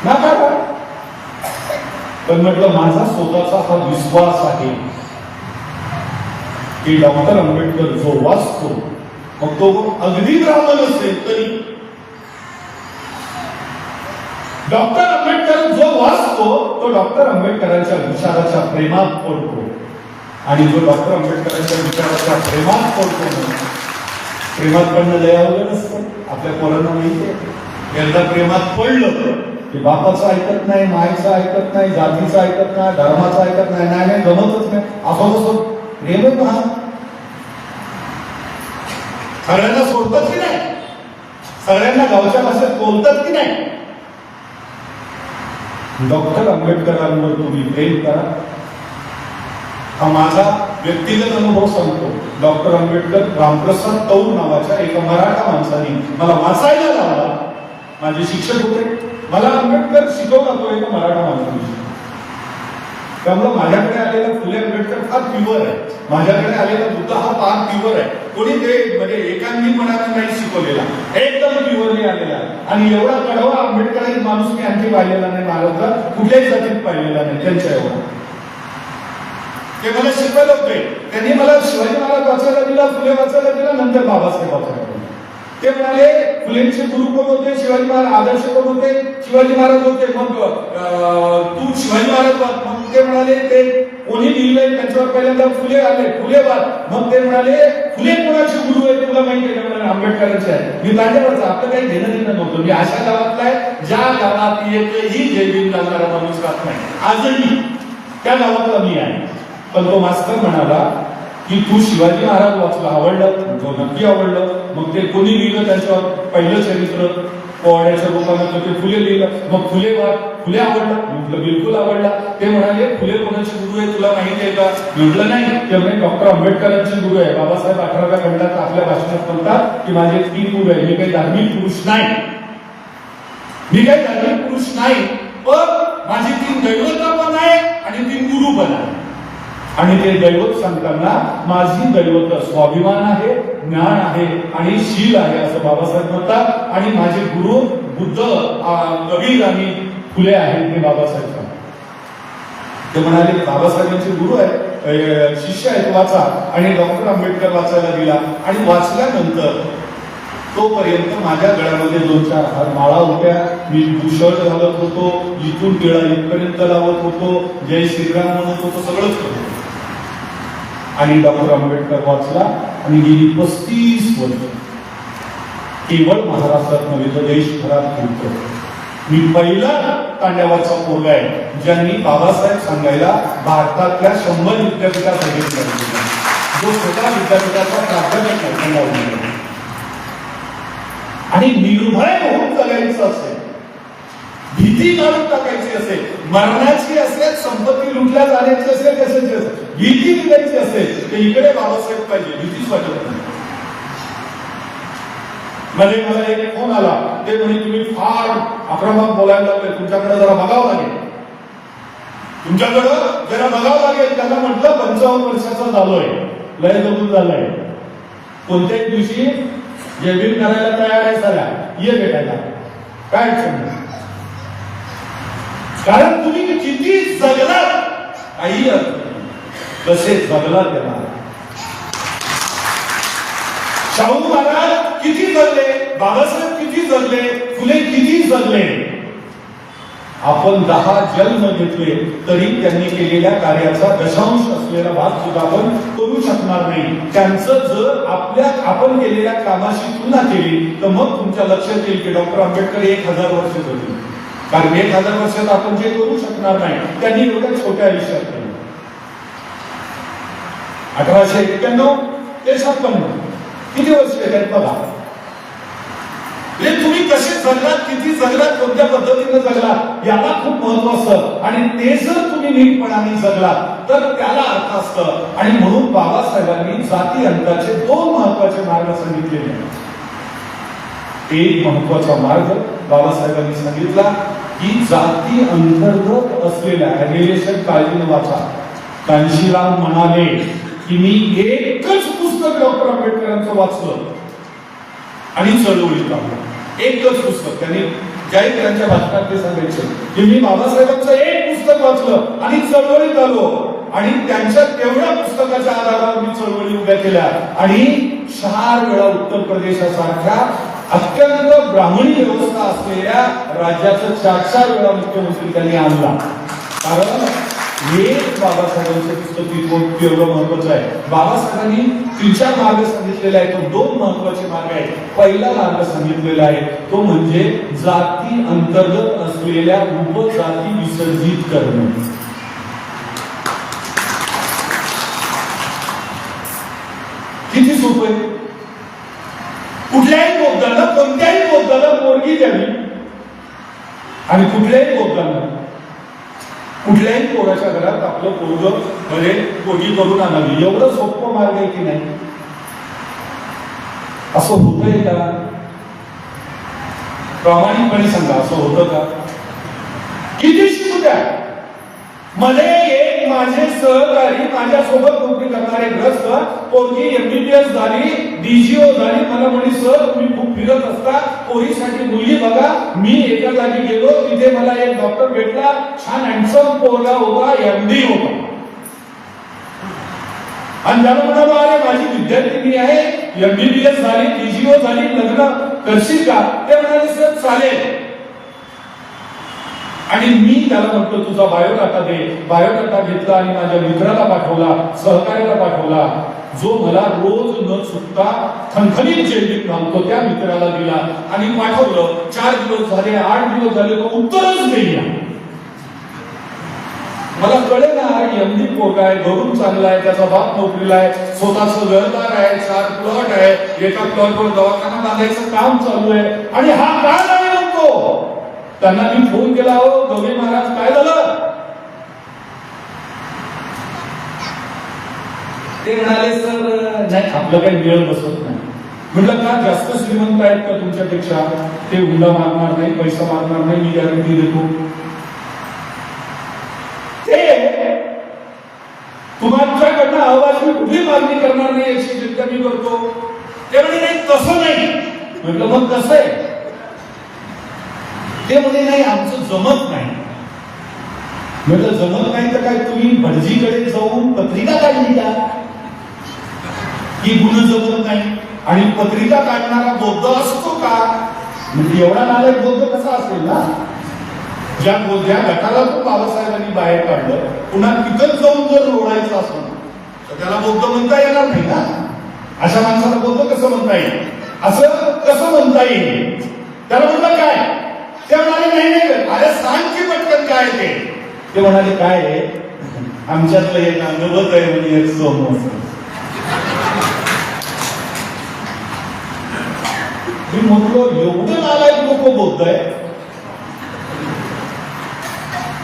नाकारा. पण म्हटलं माझा स्वतःचा हा विश्वास आहे की डॉक्टर आंबेडकर जो वाचतो, मग तो अगदी ब्राह्मण असेल तरी, डॉक्टर आंबेडकर जो वाचतो तो डॉक्टर आंबेडकरांच्या विचाराच्या प्रेमात पडतो. आणि जो डॉक्टर आंबेडकरांच्या विचाराच्या प्रेमात पडतो, प्रेमात पडणं लय अवघड असतं. आपल्या पोरांना माहिती आहे, एकदा प्रेमात पडलं की बापाचं ऐकत नाही, मायचं ऐकत नाही, जातीचं ऐकत नाही, धर्माचं ऐकत नाही, नाही जमतच नाही. असं प्रेम पहा, सगळ्यांना सोडतात की नाही, सगळ्यांना गावच्या भाषेत बोलतात की नाही. डॉक्टर आंबेडकरांवर तुम्ही प्रेम करा. हा माझा व्यक्तिगत अनुभव सांगतो. डॉक्टर आंबेडकर रामप्रसाद तौर नावाच्या एका मराठा माणसाने मला वाचायला लावला. माझे शिक्षक होते, मला आंबेडकर शिकवला तो एका मराठा माणसाने. त्यामुळे माझ्याकडे आलेला फुले आंबेडकर फार प्युअर आहे, माझ्याकडे आलेला बुद्ध हा फार प्युअर आहे. कोणी ते म्हणजे एकांगीपणाने नाही शिकवलेला, एकदम प्युअरली आलेला. आणि एवढा कडवा आंबेडकरांचा माणूस मी आणखी पाहिलेला नाही, महाराष्ट्रात कुठल्याही जातीत पाहिलेला नाही त्यांच्या एवढा. ते मला शिकवलं होते. त्यांनी मला शिवाजी महाराज वाचायला दिला, फुले वाचायला दिला, नंतर बाबासाहेब वाचायला दिला. ते म्हणाले फुलेंचे गुरु कोण होते? शिवाजी महाराज. आदर्श कोण होते? शिवाजी महाराज होते. मग तू शिवाजी महाराज वाच. मग ते म्हणाले ते कोणी लिहिलंय त्यांच्यावर पहिल्यांदा फुले आले, फुले वाच. मग ते म्हणाले फुले कोणाचे गुरु आहेत तुला माहिती आहे का? आंबेडकरांचे आहे. मी तांड्यावरचा, आपलं काही घेणं देणं नव्हतं. मी अशा गावातला आहे ज्या गावात एकही जय भीम घालणारा माणूस राहत नाही. आजही त्या गावातला मी आहे. पण तो मास्तर म्हणाला की तू शिवाजी महाराज वाचला, आवडलं? जो नक्की आवडलं. मग ते कोणी लिहिलं त्याच्यावर पहिलं चरित्र पोवाड्याच्या रूपानं ते फुले लिहिलं. मग फुले फुले आवडला? म्हटलं बिलकुल आवडला. ते म्हणाले फुले कोणाचे गुरु आहे तुला माहिती आहे का? म्हटलं नाही. ते म्हणे डॉक्टर आंबेडकरांचे गुरु आहे. बाबासाहेब 18व्या खंडात आपल्या भाषणात म्हणतात की माझे 3 गुरु आहे. मी काही धार्मिक पुरुष नाही, मी काही धार्मिक पुरुष नाही, पण माझी 3 दैवता पण आहे आणि 3 गुरु पण आहे. आणि ते दैवत सांगताना माझी दैवत स्वाभिमान आहे, ज्ञान आहे आणि शील आहे असं बाबासाहेब म्हणतात. आणि माझे गुरु बुद्ध, कबीर आणि फुले आहेत हे बाबासाहेब सांगतात. ते म्हणाले बाबासाहेबांचे गुरु आहे, शिष्य आहेत, वाचा. आणि डॉक्टर आंबेडकर वाचायला दिला आणि वाचल्यानंतर तोपर्यंत माझ्या गळ्यामध्ये 2-4 हार माळा होत्या, मी बुशर्ट घालत होतो, इथून टिळा इथपर्यंत लावत होतो, जय श्रीराम म्हणत होतो, सगळंच करत होतो. आणि डॉक्टर आंबेडकर वाचला आणि गेली 35 वर्ष केवळ महाराष्ट्रात नव्हे तर देशभरात फिरतो. मी पहिला तांड्यावरचा पोरगा आहे ज्यांनी बाबासाहेब सांगायला भारतातल्या 100 विद्यापीठासाठी जो स्वतः विद्यापीठाचा प्राध्यापक आणि निर्भय होऊन जगायचं असेल, भीती काढून टाकायची असेल, मरणाची असेल, संपत्ती लुटल्या जाण्याची असेल, कशाची असेल, भीती निघायची असेल तर इकडे बाबासाहेब पाहिजे, भीतीच वाटत नाही. मध्ये मला एक फोन आला, ते म्हणे तुम्ही फार आक्रमक बोलायला लागले, तुमच्याकडे जरा बघावं लागेल, तुमच्याकडं जरा बघावं लागेल. त्यांना म्हटलं 55 वर्षाचा झालोय, लय जमून झालंय, कोणत्याही दिवशी जयभीम करायला तयार आहे, साऱ्या ये भेटायला, काय अडचण नाही. कारण तुम्ही किती जगलात, काही कसे जगला त्याला. शाहू महाराज किती जगले, बाबासाहेब किती जगले, फुले किती जगले. आपण 10 जन्म घेतले तरी त्यांनी केलेल्या कार्याचा दशांश असलेला भाग सुद्धा आपण करू शकणार नाही. त्यांचं जर आपण केलेल्या कामाशी तुलना केली तर मग तुमच्या लक्षात येईल की डॉक्टर आंबेडकर 1000 वर्ष जगले. कारण 1000 वर्षात आपण जे करू शकणार नाही त्यांनी एवढ्या छोट्या आयुष्यात केलं. 1891 ते 56 किती वर्ष आहेत बघा. तुम्ही कसे जगलात, किती जगलात, कोणत्या पद्धतीने जगलात याला खूप महत्व असतं. आणि ते जर तुम्ही नीटपणाने जगलात तर त्याला अर्थ असतं. आणि म्हणून बाबासाहेबांनी जाती अंताचे 2 महत्वाचे मार्ग सांगितलेले. एक महत्वाचा मार्ग बाबासाहेबांनी सांगितला की जाती अंतर्गत असलेल्या ऍनिमेशन काळजीने वाचा. कांशीराम म्हणाले की मी एकच पुस्तक डॉक्टर आंबेडकरांचं वाचलं आणि चळवळीत आलो. एकच पुस्तक. त्यांनी जाहीर भाषणात ते सांगायचे की मी बाबासाहेबांचं एक पुस्तक वाचलं आणि चळवळीत आलो. आणि त्यांच्या तेवढ्या पुस्तकाच्या आधारावर मी चळवळी उभ्या केल्या. आणि 4 वेळा उत्तर प्रदेशासारख्या अत्यंत ब्राह्मणी व्यवस्था असलेल्या राज्याचं 4 वेळा मुख्यमंत्री त्यांनी आणला. कारण हे बाबासाहेबांचं पुस्तक एवढं महत्वाचं आहे. बाबासाहेबांनी 3-4 मार्ग सांगितलेले आहेत, तो 2 महत्वाचे मार्ग आहेत. पहिला मार्ग सांगितलेला आहे तो म्हणजे जाती अंतर्गत असलेल्या उपजाती विसर्जित करणे. किती सोपं आहे. कुठल्याही बौद्धांना, कोणत्याही बौद्धाला पोरगी द्यावी आणि कुठल्याही बौद्धांना कुठल्याही पोराच्या घरात आपलं पोरग मध्ये पोरगी करून आणावी. एवढं सोपं मार्ग आहे की नाही. असं होतंय का? प्रामाणिकपणे सांगा, असं होतं का? किती शिकू द्या. मध्ये एक माझे सहकारी, माझ्यासोबत नोकरी करणारे ग्रस्त पोरगी MBBS झाली, DGO झाली. मला म्हणे सर तुम्ही खूप फिरत असता, पोरीसाठी मुलगी बघा. मी एका जागी गेलो, तिथे मला एक डॉक्टर भेटला, छान हँडसम पोरगा होता, MD होता. आणि त्याला म्हणालो अरे माझी विद्यार्थिनी आहे, MBBS झाली, DGO झाली, लग्न करशील का? ते म्हणाले सर चालेल. आणि मी त्याला म्हटलं तुझा बायोडाटा दे. बायोडाटा घेतला आणि माझ्या मित्राला पाठवला, सहकार्याला पाठवला, जो मला रोज न चुकता खणखणीत जेलीत घालतो त्या मित्राला दिला आणि पाठवलं. 4 दिवस झाले, 8 दिवस झाले, तो उत्तरच देईना. मला कळेल ना MD पोरगा आहे, घरून चांगला आहे, त्याचा बाप नोकरीला आहे, स्वतःच घरदार आहे, 4 प्लॉट आहे, एका प्लॉटवर दवाखाना बांधायचं काम चालू आहे. आणि हा का नाही म्हणतो? त्यांना मी फोन केला, हो गौरी महाराज काय झालं? ते म्हणाले सर नाही आपलं काही वेळ बसत नाही. म्हटलं का जास्त श्रीमंत आहेत का तुमच्यापेक्षा? ते हुंडा मागणार नाही, पैसा मागणार नाही, मी गॅरंटी देतो. ते तुमच्याकडनं अहवाल मी कुठली मागणी करणार नाही याची चिंता मी करतो. ते म्हणजे नाही तसं नाही. म्हटलं मग कसं आहे? ते म्हणजे नाही आमचं जमत नाही. म्हटलं जमत नाही तर काय तुम्ही भटजीकडे जाऊन पत्रिका काढली का की गुन्हा जमत नाही? आणि पत्रिका काढणारा बौद्ध असतो का? म्हणजे एवढा नालायक बौद्ध कसा असेल ना? ज्या गटाला तो बाबासाहेबांनी बाहेर काढलं, पुन्हा तिथंच जाऊन जर रोडायचं असेल तर त्याला बौद्ध म्हणता येणार नाही ना. अशा माणसाला बौद्ध कसं म्हणता येईल? असं कसं म्हणता येईल? त्याला म्हणलं काय? ते म्हणाले नाही नाही, अरे सांग की पटकन काय ते म्हणाले काय आहे, आमच्यातलं एक अंगवत आहे म्हणजे एक सोमवार. मी म्हटलो एवढं नालायक लोक बौद्ध आहे,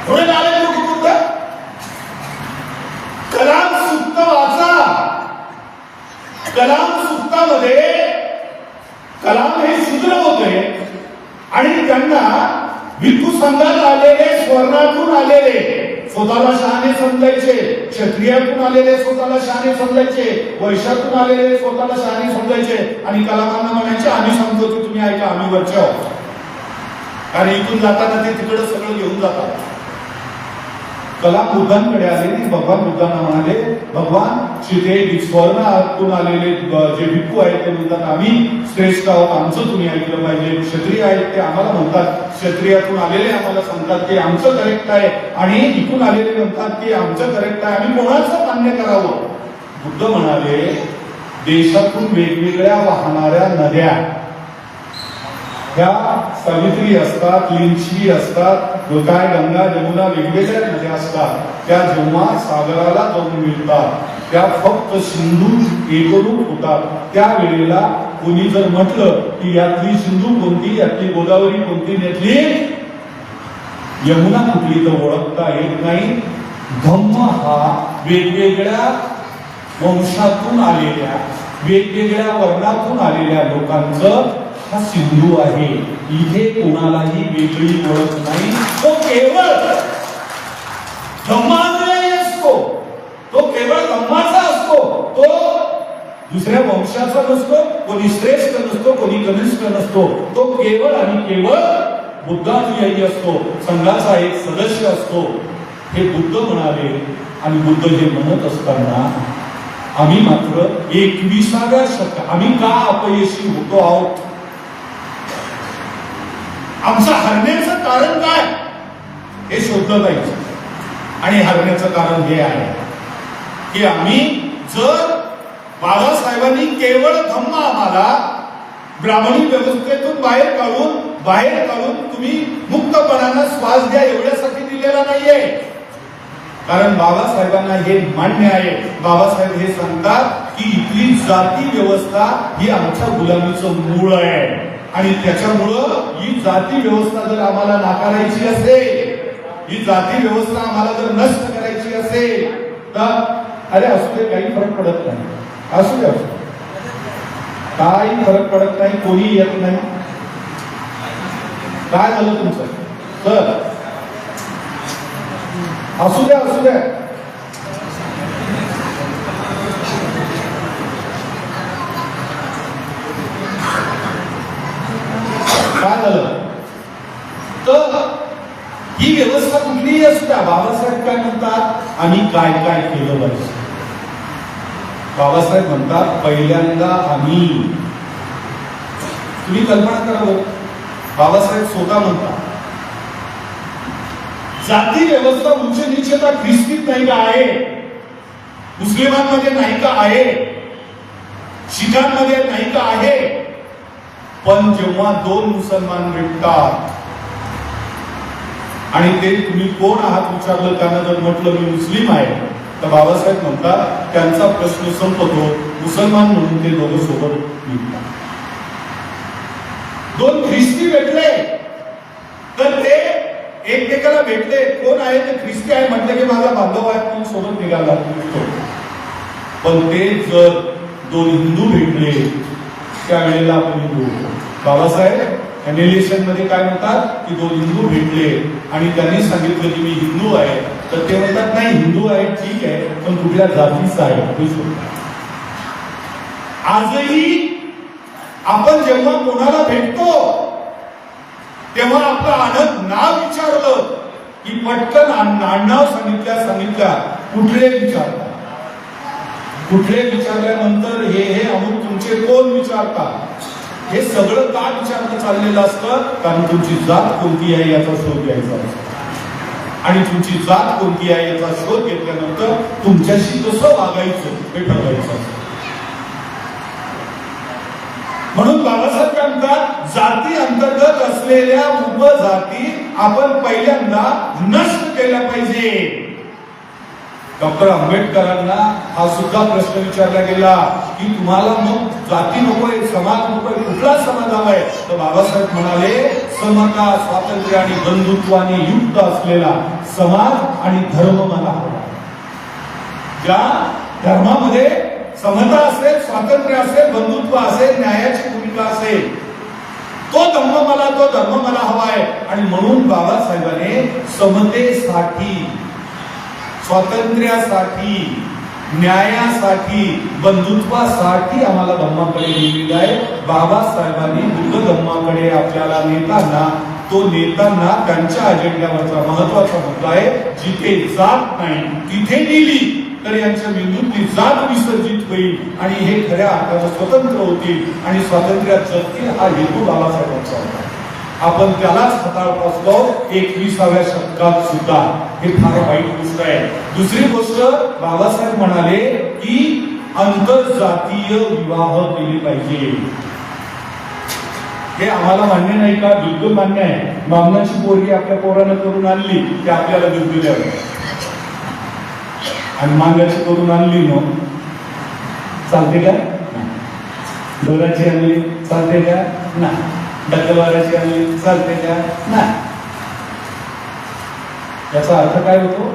एवढे नालायक लोक बौद्ध. कलाम सुक्त वाचा. कलाम सुक्तामध्ये कलाम हे शूद्र होते आणि त्यांना भिक्खू संघात आलेले, स्वर्णातून आलेले स्वतःला शहाणे समजायचे, क्षत्रियातून आलेले स्वतःला शहाणे समजायचे, वैश्यातून आलेले स्वतःला शहाणे समजायचे आणि कलामांना म्हणायचे आम्ही समजतो की तुम्ही ऐका, आम्ही वरच्या आहोत. कारण इथून जाताना ते तिकडे सगळं घेऊन जातात. कलाम बुद्धांकडे आले आणि भगवान बुद्धांना म्हणाले, भगवान ते स्वर्णातून आलेले जे भिक्खू आहेत ते म्हणतात आम्ही श्रेष्ठ आहोत, आमचं तुम्ही ऐकलं पाहिजे. क्षत्रिय आहेत ते आम्हाला म्हणतात, क्षत्रियातून आलेले आम्हाला सांगतात की आमचं करेक्ट आहे आणि इथून आलेले म्हणतात की आमचं करेक्ट आहे, आम्ही कोणाचं मान्य करावं? बुद्ध म्हणाले, देशातून वेगवेगळ्या वाहणाऱ्या नद्या ह्या सावित्री असतात, लिंची असतात, काय गंगा यमुना वेगवेगळ्या नद्या असतात. त्या जेव्हा सागराला जाऊन मिळतात त्या फक्त सिंधू एकरूप होतात. त्यावेळेला कोणी जर म्हटलं की यातली सिंधू कोणती, यातली गोदावरी कोणती, यातली यमुना कुठली तर ओळखता येत नाही. धम्म हा वेगवेगळ्या वंशातून आलेल्या, वेगवेगळ्या वर्णातून आलेल्या लोकांचं हा सिंधू आहे. इथे कोणालाही वेगळी ओळख नाही. तो केवळ धम्मानुयायी असतो, तो केवळ धम्माचा असतो. तो दुसऱ्या वंशाचा नसतो, कोणी श्रेष्ठ नसतो, कोणी कनिष्ठ नसतो. तो केवळ आणि केवळ बुद्धानुयायी असतो, संघाचा एक सदस्य असतो. हे बुद्ध म्हणाले. आणि बुद्ध हे म्हणत असताना आम्ही मात्र 21व्या शतकात आम्ही का अपयशी होतो आहोत? आमचं हरण्याचं कारण काय हे शोधलं पाहिजे. आणि हरण्याचं कारण हे आहे की आम्ही जर बाबासाहेबांनी केवळ धम्म आम्हाला ब्राह्मणी व्यवस्थेतून बाहेर काढून तुम्ही मुक्तपणानं श्वास द्या एवढ्यासाठी दिलेला नाहीये. कारण बाबासाहेबांना हे मान्य आहे. बाबासाहेब हे सांगतात की इथली जाती व्यवस्था ही आमच्या गुलामीचं मूळ आहे आणि त्याच्यामुळं ही जाती व्यवस्था जर आम्हाला नाकारायची असेल, ही जाती व्यवस्था आम्हाला जर नष्ट करायची असेल तर अरे असू दे, काही फरक पडत नाही, असू दे, काही फरक पडत नाही, कोणी येत नाही. काय झालं तुमचं तर असू द्या, असू द्या. काय झालं तर ही व्यवस्था कुठलीही असू द्या. बाबासाहेब काय म्हणतात, आम्ही काय काय केलं पाहिजे. बाबासाहेब म्हणतात पहिल्यांदा आम्ही, तुम्ही कल्पना करा, बाबासाहेब स्वतः म्हणतात जाती व्यवस्था उच्च नीचता ख्रिस्तीत नाही का आहे, मुस्लिमांमध्ये नाही का आहे, शिखांमध्ये नाही का आहे. पण जेव्हा दोन मुसलमान भेटतात आणि ते तुम्ही कोण आहात विचारलं, त्यांना जर म्हटलं मी मुस्लिम आहे तर बाबासाहेब म्हणतात त्यांचा प्रश्न संपतो, मुसलमान म्हणून ते दोघं सोबत निघतात. दोन ख्रिस्ती भेटले तर ते एकमेकाला भेटले, कोण आहे ते ख्रिस्ती आहे म्हटलं की माझा बांधव आहे म्हणून सोबत निघाला. पण ते जर दोन हिंदू भेटले त्यावेळेला आपण हिंदू होतो. बाबासाहेब एनिलेशन मध्ये काय म्हणतात की दोन हिंदू भेटले आणि त्यांनी सांगितलं की मी हिंदू आहे, तर ते म्हणतात नाही हिंदू आहे ठीक आहे, पण कुठल्या जातीचा आहे. आजही आपण जेव्हा कोणाला भेटतो तेव्हा आपलं आनंद नाव विचारलं की पटकन नाव सांगितल्या कुठले विचारतात. कुठले विचारल्यानंतर हे अमुक तुमचे कोण विचारतात, हे सगळं का विचारणं चाललेलं असतं? कारण तुमची जात कोणती आहे याचा शोध घ्यायचा असतो. आणि तुमची जात कोणती आहे याचा शोध घेतल्यानंतर तुमच्याशी कसं वागायचं हे ठरवायचं असतं. म्हणून बाबासाहेब म्हणतात जाती अंतर्गत असलेल्या उपजाती आपण पहिल्यांदा नष्ट केल्या पाहिजे. डॉक्टर आंबेडकरांना हा सुद्धा प्रश्न विचारला गेला की तुम्हाला मग जाती नकोय, समाज नकोय, कुठला समाज हवाय? तर बाबासाहेब म्हणाले समता, स्वातंत्र्य आणि बंधुत्वाने युक्त असलेला समाज आणि धर्म मला हवा. ज्या धर्मामध्ये समता असेल, स्वातंत्र्य असेल, बंधुत्व असेल, न्यायाची भूमिका असेल, तो धर्म मला हवा आहे. आणि म्हणून बाबासाहेबांनी समतेसाठी, स्वातंत्र्यासाठी, न्यायासाठी, बंधुत्वासाठी आम्हाला धर्माकडे नेलेलं आहे. बाबासाहेबांनी बुद्ध धर्माकडे आपल्याला नेताना त्यांच्या अजेंड्यावरचा महत्वाचा मुद्दा आहे, जिथे जात नाही तिथे नेली तर यांच्या मेंदूतली जात विसर्जित होईल आणि हे खऱ्या अर्थानं स्वतंत्र होतील आणि स्वातंत्र्यात जगतील. हा हेतू बाबासाहेबांचा होता. आपण त्यालाच हाताळत असतो 21व्या शतकात सुद्धा. हे फार वाईट गोष्ट आहे. दुसरी गोष्ट बाबासाहेब म्हणाले की आंतरजातीय विवाह केले पाहिजे. हे आम्हाला मान्य नाही का? बिलकुल मान्य आहे. मामनाची पोरगी आपल्या पोरानं करून आणली ते आपल्याला बिलकुल आणि मांगाची करून आणली मग चालते का? दोराची आणली चालते का? नाही. डकलवाराची आणली चालते का? नाही. याचा अर्थ काय होतो?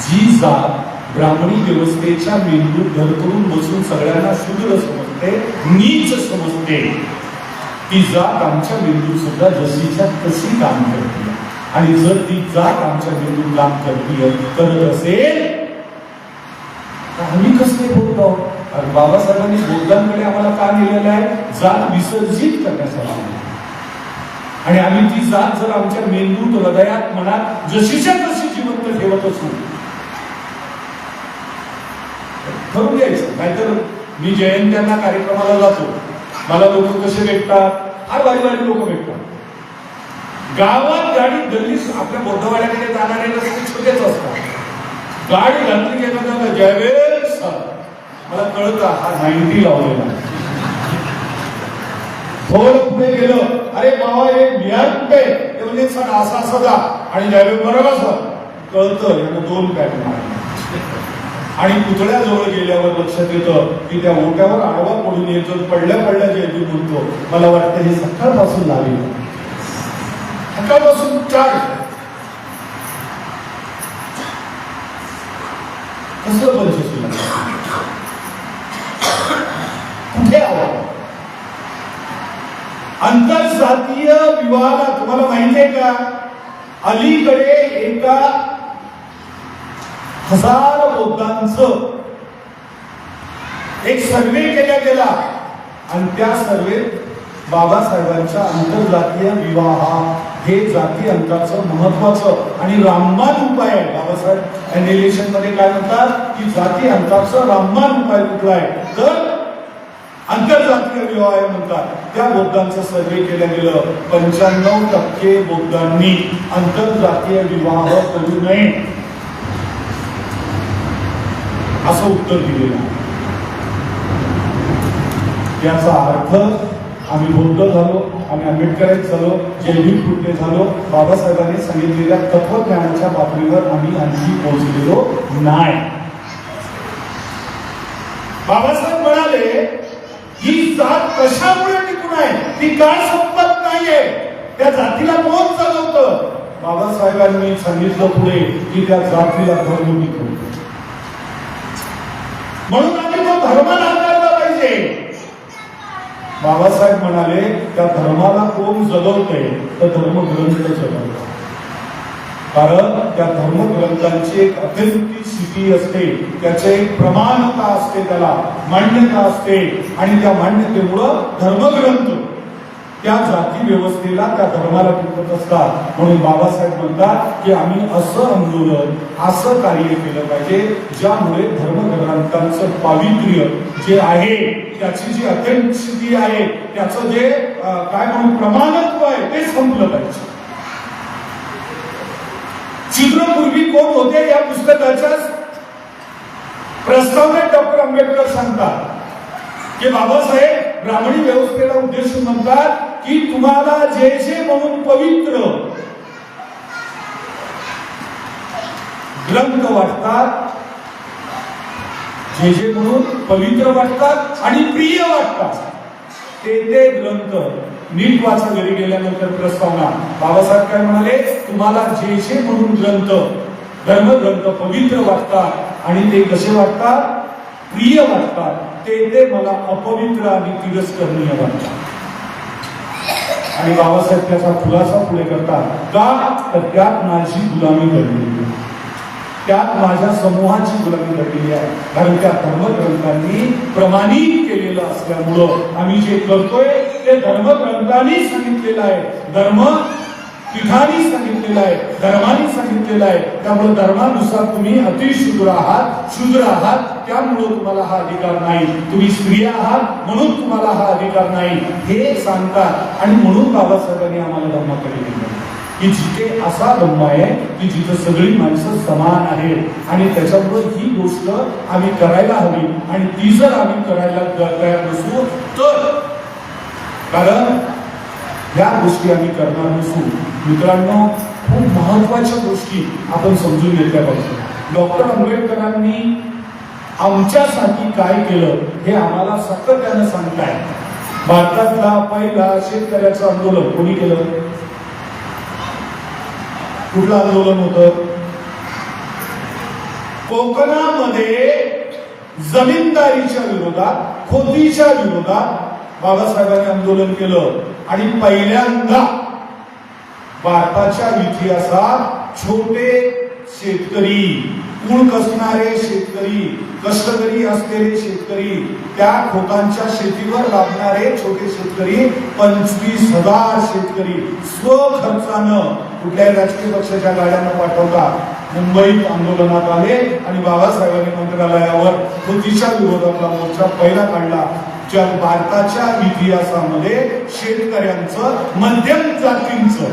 जी जात ब्राह्मणी व्यवस्थेच्या मेंदूत घर करून बसून सगळ्यांना शूद्र समजते, नीच समजते, ती जात आमच्या मेंदूत सुद्धा जशीच्या तशी काम करते. आणि जर ती जात आमच्या मेंदूत काम करत असेल तर आम्ही कसले बोलतो? बाबासाहेबांनी बौद्धांकडे आम्हाला का नेलेलं आहे? जात विसर्जित करण्यासाठी. आणि आम्ही ती जात जर आमच्या मेंदूत, हृदयात, मनात जशीच्या तशी जिवंत ठेवत असू ठरवून द्यायचं. नाहीतर मी जयंत्यांना कार्यक्रमाला जातो, मला लोक कसे भेटतात? फार भारी लोक भेटतात. गावात गाडी गल्लीत आपल्या बौद्धवाड्याकडे जाणारे रस्ते छोटेच असतात. गाडी घातली की एखादा ज्यावेळेस मला कळत हा 90 लावलेला. थोडं पुढे गेलं, अरे बाबा हे बिहार कुठे? ते म्हणजे सर असा जा. आणि ज्यावेळेस बरोबर सर कळतं यानं 2 पॅक मारले. आणि पुतळ्याजवळ गेल्यावर लक्षात येतं की त्या ओट्यावर आडवा पडून येतो, पडल्या जे म्हणतो. मला वाटतं हे सकाळपासून झाले, सकाळपासून 4 कसलं पंचशील कुठे आलं? आंतरजातीय विवाहाला तुम्हाला माहिती आहे का? अलीकडे एका 1000 बौद्धांचं एक सर्वे केला गेला आणि त्या सर्वेत बाबासाहेबांच्या आंतरजातीय विवाह हे जाती अंतराचं महत्वाचं आणि रामबाण उपाय आहे. बाबासाहेब एनिलेशन मध्ये काय म्हणतात की जाती अंतराचं रामबाण उपाय कुठला आहे? तर आंतरजातीय विवाह आहे म्हणतात. त्या बौद्धांचं सर्वे केलं गेलं. 95% बौद्धांनी आंतरजातीय विवाह करू नये असं उत्तर दिलेलं. याचा अर्थ आम्ही बौद्ध झालो, आम्ही आंबेडकरांत झालो, जैविक फुटले झालो, बाबासाहेबांनी सांगितलेल्या तत्वज्ञानाच्या पातळीवर आम्ही आणखी पोहोचलेलो नाही. बाबासाहेब म्हणाले ही जात कशामुळे टिकून आहे? ती काळ संपत नाहीये. त्या जातीला कोण चालवतं? बाबासाहेबांनी सांगितलं पुढे की त्या जातीला धर्म टिकवतो. म्हणून आम्ही तो धर्म नाकारला पाहिजे. बाबासाहेब म्हणाले त्या धर्माला कोण जगवतंय? तर धर्मग्रंथ जगवतात. कारण त्या धर्मग्रंथांची एक ऑथेंटिसिटी असते, त्याचे एक प्रमाणता असते, त्याला मान्यता असते आणि त्या मान्यतेमुळं धर्मग्रंथ त्या जाती व्यवस्थेला त्या धर्माला टिकत असतात. म्हणून बाबासाहेब म्हणतात की आम्ही असं आंदोलन असं कार्य केलं पाहिजे ज्यामुळे धर्मग्रंथांचं पावित्र्य जे आहे त्याची जी अथेंटिसिटी आहे त्याचं जे काय म्हणून प्रमाणत्व आहे ते संपलं पाहिजे. शूद्रपूर्वी कोण होते या पुस्तकाच्या प्रस्तावनेत डॉक्टर आंबेडकर सांगतात की बाबासाहेब ब्राह्मणी व्यवस्थेला उद्देशून म्हणतात की तुम्हाला जे जे म्हणून पवित्र ग्रंथ वाटतात, जे जे म्हणून पवित्र वाटतात आणि प्रिय वाटतात ते ते ग्रंथ नीट वाचा. घरी गेल्यानंतर प्रस्तावना बाबासाहेब काय म्हणाले, तुम्हाला जे जे म्हणून ग्रंथ धर्मग्रंथ पवित्र वाटतात आणि ते कसे वाटतात, प्रिय वाटतात, ते ते मला अपवित्र आणि तिरस्करणीय वाटतात. आणि बाबासाहेब त्याचा खुलासा पुढे करतात का, तर त्यात माझी गुलामी घडलेली, त्यात माझ्या समूहाची गुलामी घडलेली आहे. कारण त्या धर्मग्रंथांनी प्रमाणित केलेलं असल्यामुळं आम्ही जे करतोय ते धर्मग्रंथांनी सांगितलेलं आहे, धर्म पीठांनी सांगितलेलं आहे, धर्माने सांगितलेलं आहे. त्यामुळे धर्मानुसार तुम्ही अतिशूद्र आहात, शूद्र आहात, त्यामुळे तुम्हाला हा अधिकार नाही. तुम्ही स्त्री आहात म्हणून तुम्हाला हा अधिकार नाही हे सांगतात. आणि म्हणून बाबासाहेबांनी आम्हाला धर्माकडे नेलं की जिथे असा धर्म आहे की जिथे सगळी माणसं समान आहेत आणि त्याच्यामुळे ही गोष्ट आम्ही करायला हवी. आणि ती जर आम्ही करायला तयार नसू तर, कारण या गोष्टी आम्ही करणार नसू. मित्रांनो, खूप महत्वाच्या गोष्टी आपण समजून घेतल्या पाहिजे. डॉक्टर आंबेडकरांनी आमच्यासाठी काय केलं हे आम्हाला सातत्यानं सांगताय. भारतातला पहिला शेतकऱ्याचं आंदोलन कोणी केलं, कुठलं आंदोलन होतं, कोकणामध्ये जमीनदारीच्या विरोधात, खोतीच्या विरोधात बाबासाहेबांनी आंदोलन केलं. आणि पहिल्यांदा भारताच्या इतिहासात छोटे शेतकरी, कुळ कसणारे शेतकरी, कष्टकरी असलेले शेतकरी, त्या खोतांच्या शेतीवर लाभणारे छोटे शेतकरी 25,000 शेतकरी स्वखर्चानं कुठल्याही राजकीय पक्षाच्या गाड्यांना पाठवता मुंबईत आंदोलनात आले. आणि बाबासाहेबांनी मंत्रालयावर खोतीच्या विरोधातला मोर्चा पहिला काढला. ज्या भारताच्या इतिहासामध्ये शेतकऱ्यांचं, मध्यम जातींचं,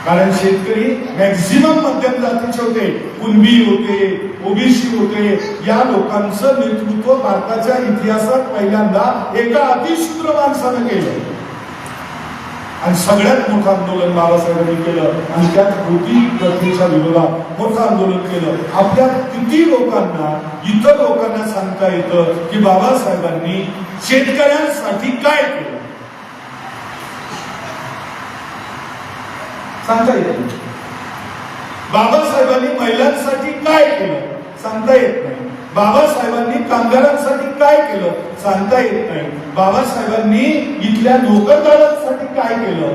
कारण शेतकरी मॅक्झिमम मध्यम जातीचे होते, कुणबी होते, ओबीसी होते, या लोकांचं नेतृत्व भारताच्या इतिहासात पहिल्यांदा एका अतिशूद्र माणसानं केलं. आणि सगळ्यात मोठं आंदोलन बाबासाहेबांनी केलं आणि त्या खोती प्रथेच्या विरोधात मोठं आंदोलन केलं. आपल्या किती लोकांना, इतर लोकांना सांगता येतं की बाबासाहेबांनी शेतकऱ्यांसाठी काय केलं, सांगता येत नाही. बाबासाहेबांनी महिलांसाठी काय केलं सांगता येत नाही. बाबासाहेबांनी कामगारांसाठी काय केलं सांगता येत नाही. बाबासाहेबांनी इथल्या नोकरदारांसाठी काय केलं,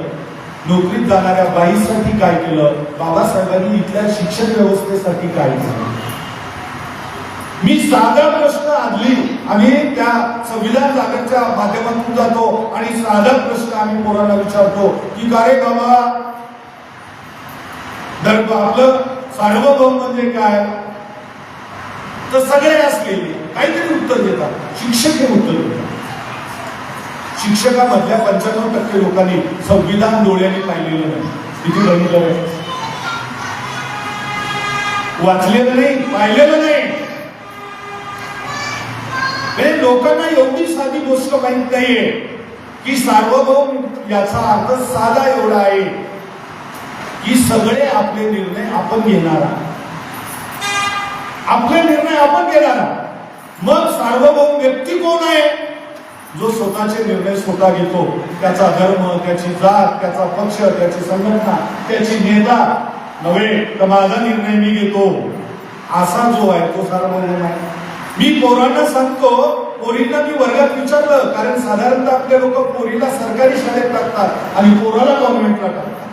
नोकरीत जाणाऱ्या बाईसाठी काय केलं, बाबासाहेबांनी इथल्या शिक्षण व्यवस्थेसाठी काय केलं. मी साधा प्रश्न आदली आम्ही त्या संविधान जागेच्या माध्यमातून जातो आणि साधा प्रश्न आम्ही पोरांना विचारतो की का रे बाबा, आपलं सार्वभौम म्हणजे काय, तर सगळे असलेले काहीतरी उत्तर देतात. शिक्षक हे उत्तर देतात. शिक्षकामधल्या 95% लोकांनी संविधान डोळ्याने पाहिलेलं नाही. किती बघितलं आहे, वाचलेलं नाही, पाहिलेलं नाही. लोकांना एवढी साधी गोष्ट माहित नाहीये की सार्वभौम याचा अर्थ साधा एवढा आहे की सगळे आपले निर्णय आपण घेणार, आपले निर्णय आपण घेणार. मग सार्वभौम व्यक्ती कोण आहे, जो स्वतःचे निर्णय स्वतः घेतो. त्याचा धर्म, त्याची जात, त्याचा पक्ष, त्याची संघटना, त्याची नेता नव्हे, तर माझा निर्णय मी घेतो असा जो आहे तो सार्वभौम आहे. मी पोरांना सांगतो, पोरींना मी वर्गात विचारलं, कारण साधारणतः आपले लोक पोरीला सरकारी शाळेत टाकतात आणि पोराला गव्हर्नमेंटला टाकतात.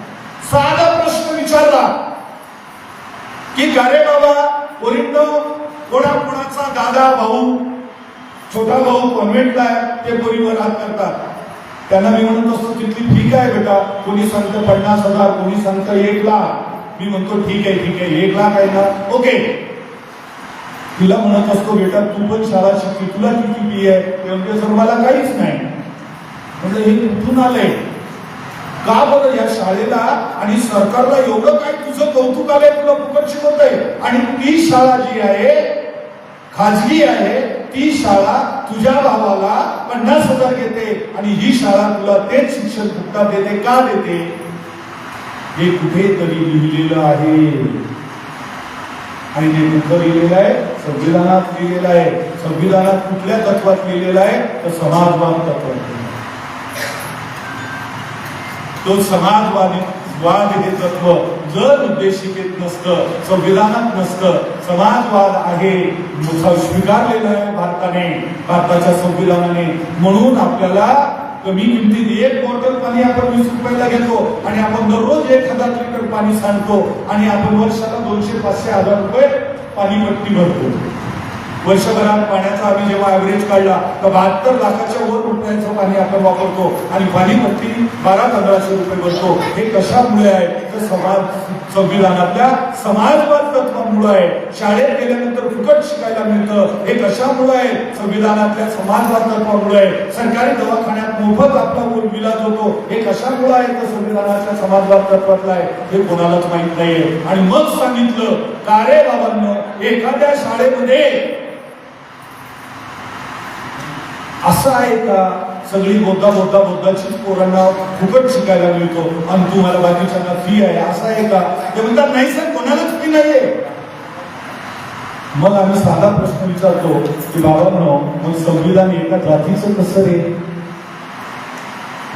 साधा प्रश्न विचारला की का रे बाबा, पोरींनो, कोणाचा दादा भाऊ, छोटा भाऊ कॉन्व्हेंटला आहे, ते पोरीवर हात करतात. त्यांना मी म्हणत असतो तिथली फी काय बेटा, कोणी सांगतं 50,000, कोणी सांगतं 1,00,000. मी म्हणतो ठीक आहे 1,00,000 आहे ना, ओके. तिला म्हणत असतो बेटा तू पण शाळा शिकली, तुला किती फी आहे? म्हणजे सर मला काहीच नाही. म्हणजे हे कुठून आलंय? का बरं या शाळेला आणि सरकारला एवढं काय तुझं कौतुक आलंय, तुला फुकट शिकवत आहे? आणि ती शाळा जी आहे खाजगी आहे, ती शाळा तुझ्या भावाला 50,000 घेते आणि ही शाळा तुला तेच शिक्षण फुकटात देते. का देते? हे कुठेतरी लिहिलेलं आहे. आणि ते कुठं लिहिलेलं आहे? संविधानात लिहिलेलं आहे. संविधानात कुठल्या तत्वात लिहिलेलं आहे? तर समाजवाद तत्वात. तो समाजवाद हे तत्व जर उद्देशिकेत नसतं, संविधानात नसतं, समाजवाद आहे स्वीकारलेलं आहे भारताने, भारताच्या संविधानाने. म्हणून आपल्याला कमी किमतीत 1 बॉटल पाणी आपण 20 रुपयाला घेतो आणि आपण दररोज 1,000 लिटर पाणी सांडतो आणि आपण वर्षाला 200-500 रुपये पाणी पट्टी भरतो. वर्षभरात पाण्याचा आम्ही जेव्हा ऍव्हरेज काढला तर 72 लाखाच्या वर रुपयाचं पाणी आपण वापरतो आणि पाणीपट्टी 1200-1500 रुपये भरतो. हे कशामुळे आहे? तर संविधानातल्या समाजवाद तत्वामुळे आहे. शाळेत गेल्यानंतर फुकट शिकायला मिळतं, हे कशामुळे आहे? संविधानातल्या समाजवाद तत्वामुळे आहे. सरकारी दवाखान्यात मोफत आपला इलाज होतो, हे कशामुळे आहे? तर संविधानाच्या समाजवाद तत्वातला आहे. हे कोणालाच माहित नाहीये. आणि मग सांगितलं का रे बाबांनो, एखाद्या शाळेमध्ये असं आहे का सगळी बोद्धाचीच पोरांना फुकट शिकायला मिळतो आणि तुम्हाला बाकीच्यांना फी आहे, असं आहे का? ते म्हणतात नाही सर, कोणालाच फी नाहीये. मग आम्ही साधा प्रश्न विचारतो की बाबांनो, मग संविधान एका जातीचं कसं रे?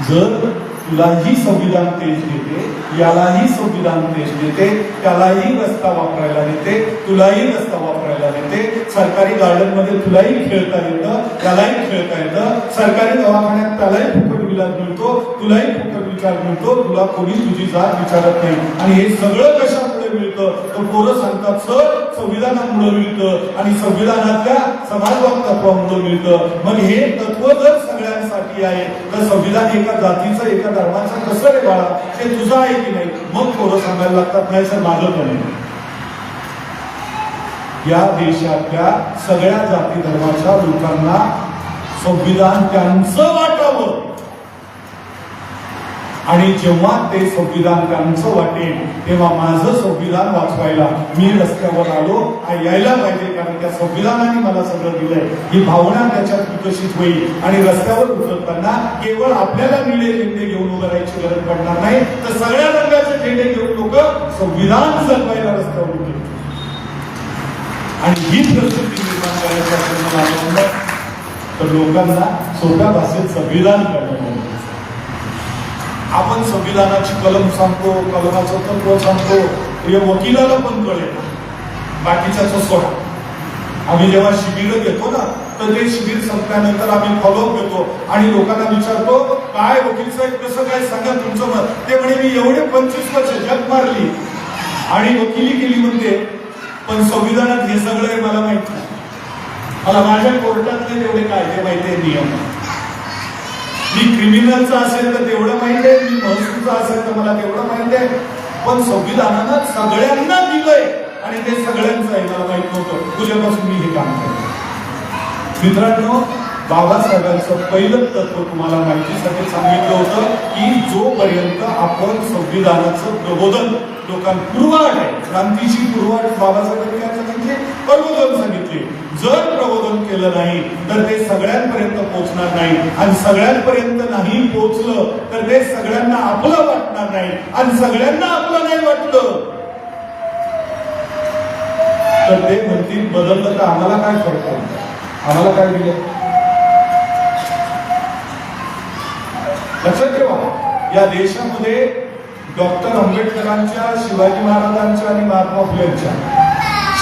जर तुलाही संविधान तेज देते, यालाही संविधान तेज देते, त्यालाही रस्ता वापरायला देते, तुलाही रस्ता वापरायला देते, सरकारी गार्डन मध्ये तुलाही खेळता येतं, त्यालाही खेळता येतं, सरकारी दवाखान्यात त्यालाही फुकट इलाज मिळतो, तुलाही फुकट विचार मिळतो, तुला कोणी तुझी जात विचारत नाही. आणि हे सगळं कशामुळे मिळतं? तर पोरं सांगतात सर संविधानामुळे मिळतं आणि संविधानातल्या समाजवाद तत्वामुळे मिळतं. मग हे तत्व जर सगळ्यांसाठी आहे तर संविधान एका जातीचं एका धर्माचं कसं रे बाळा? ते तुझं आहे की नाही? मग पोरं सांगायला लागतात नाही सर माझं पण आहे. या देशातल्या सगळ्या जाती धर्माच्या लोकांना संविधान त्यांचं वाटावं आणि जेव्हा ते संविधान त्यांचं वाटेल तेव्हा माझं संविधान वाचवायला मी रस्त्यावर आलो यायला पाहिजे, कारण त्या संविधानाने मला सगळं दिलंय ही भावना त्याच्यात विकसित होईल. आणि रस्त्यावर उतरताना केवळ आपल्याला निळे झेंडे घेऊन उभं राहायची गरज पडणार नाही, तर सगळ्या रंगाचे झेंडे घेऊन लोक संविधान जगवायला रस्त्यावर उतरतील. आणि ही परिस्थिती निर्माण करायची तर लोकांना सोप्या भाषेत संविधान कळलं. आपण संविधानाची कलम सांगतो, कलमाचं तत्व सांगतो, या वकिलाला पण कळेल, बाकीच्याचं सोडा. आम्ही जेव्हा शिबिर घेतो ना तर ते शिबिर संपल्यानंतर आम्ही फॉलोअप घेतो आणि लोकांना विचारतो काय वकील साहेब कसं काय सांगा तुमचं मत. ते म्हणे मी एवढे 25 वर्ष जग मारली आणि वकिली केली म्हणते, पण संविधानात हे सगळं मला माहित नाही. मला माझ्या कोर्टातले तेवढे कायदे माहिती आहे, नियम. मी क्रिमिनलचं असेल तर तेवढं माहिती आहे, मी महसूलचं असेल तर मला तेवढं माहिती आहे, पण संविधानानं सगळ्यांना दिलंय आणि ते सगळ्यांचं आहे मला माहित नव्हतं. तुझ्यापासून मी हे काम करतो. मित्रांनो, बाबासाहेबांचं पहिलं तत्व तुम्हाला माहितीसाठी सांगितलं होतं की जोपर्यंत आपण संविधानाचं प्रबोधन लोकांपूर्वाट आहे, क्रांतीची पूर्वाट बाबासाहेबांनी काय सांगितले? प्रबोधन सांगितले. जर प्रबोधन केलं नाही तर ते सगळ्यांपर्यंत पोहोचणार नाही आणि सगळ्यांपर्यंत नाही पोहोचलं तर ते सगळ्यांना आपलं वाटणार नाही आणि सगळ्यांना आपलं नाही वाटलं तर ते म्हणतील बदललं तर आम्हाला काय फरक पडतो, आम्हाला काय दिलं. लक्षात ठेवा, या देशामध्ये डॉक्टर आंबेडकरांच्या, शिवाजी महाराजांच्या आणि महात्मा फुलेंच्या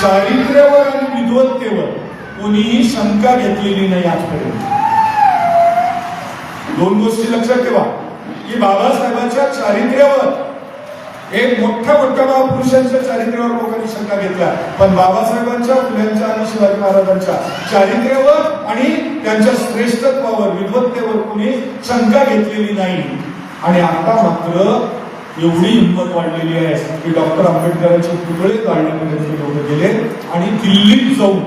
चारित्र्यावर आणि विद्वत्तेवर कोणीही शंका घेतलेली नाही आजपर्यंत. दोन गोष्टी लक्षात ठेवा की बाबासाहेबांच्या चारित्र्यावर एक मोठ्या मोठ्या महापुरुषांच्या चारित्र्यावर लोकांनी शंका घेतल्या, पण बाबासाहेबांच्या, फुल्यांच्या आणि शिवाजी महाराजांच्या चारित्र्यावर आणि त्यांच्या श्रेष्ठत्वावर, विद्वत्तेवर कोणी शंका घेतलेली नाही. आणि आता मात्र एवढी हिंमत वाढलेली आहे की डॉक्टर आंबेडकरांचे पुतळे जाळण्यापर्यंत लोक गेले आणि दिल्लीत जाऊन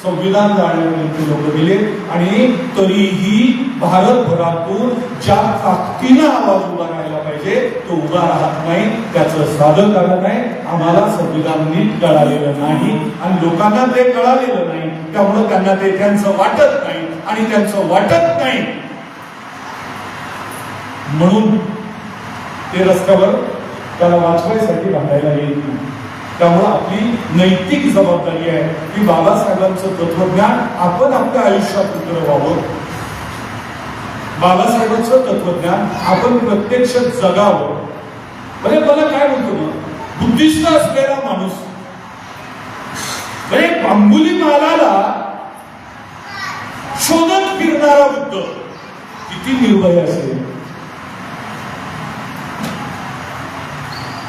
संविधान जाळण्यापर्यंत लोक गेले. आणि तरीही भारतभरातून ज्या ताकदीनं आवाज उभा राहायला पाहिजे तो उभा राहत नाही. त्याचं साधं कारण आहे, आम्हाला संविधान नीट कळालेलं नाही आणि लोकांना ते कळालेलं नाही, त्यामुळे त्यांना ते त्यांचं वाटत नाही आणि त्यांचं वाटत नाही म्हणून ते रस्त्यावर त्याला वाचवायसाठी भांडायला येत नाही. त्यामुळे आपली नैतिक जबाबदारी आहे की बाबासाहेबांचं तत्वज्ञान आपण आपल्या आयुष्यात उतरवावं. बाबासाहेबांचं तत्वज्ञान आपण प्रत्यक्ष जगावं. म्हणजे मला काय म्हणतो ना, बुद्धिस्ट असलेला माणूस म्हणजे अंगुली मालाला शोधत फिरणारा बुद्ध किती निर्भय असेल.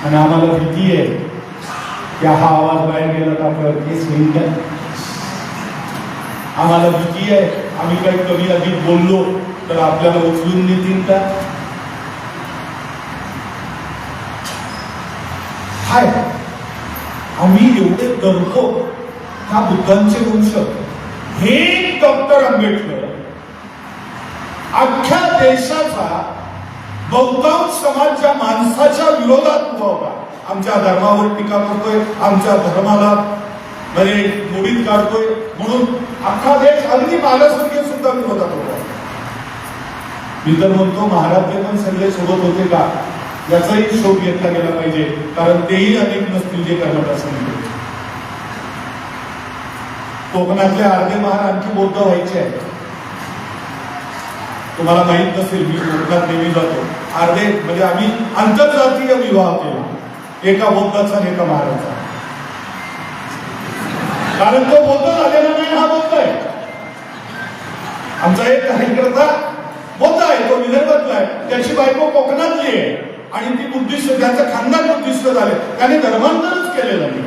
आणि आम्हाला भीती आहे की हा आवाज बाहेर गेला तर आपल्यावर केस होईल का. आम्हाला भीती आहे आम्ही काही कमी अधिक बोललो तर आपल्याला उचलून नेतील का. हाय, आम्ही एवढे डरतो हा बुद्धांचे वंश. हे डॉक्टर आंबेडकर अख्ख्या देशाचा बहुतांश समाज ज्या माणसाच्या विरोधात उभा होता, आमच्या धर्मावर टीका करतोय, आमच्या धर्माला म्हणजे मोडीत काढतोय म्हणून अख्खा देश अगदी मागासवर्गीय सुद्धा विरोधात होता. मी तर म्हणतो महाराज पण सगळे सोबत होते का याचाही शोध घेतला गेला पाहिजे, कारण तेही अनेक नसतील जे कर्मठ असतील. कोकणातले अर्धे महार आणखी बौद्ध व्हायचे आहेत. तुम्हाला माहित नसेल, मी कोकणात नेहमी जातो. अर्धे म्हणजे आम्ही आंतरजातीय विवाह केला, एका बौद्धाचा आणि एका महाराजा. कारण तो बौद्ध झालेला नाही, हा बौद्ध आहे. आमचा एक कार्यकर्ता बौद्ध आहे, तो विदर्भातला आहे, त्याची बायको कोकणातली आहे आणि ती बुद्धिस्ट, त्यांचं खानदान बुद्धिस्ट झाले, त्याने धर्मांतरच केलेलं नाही.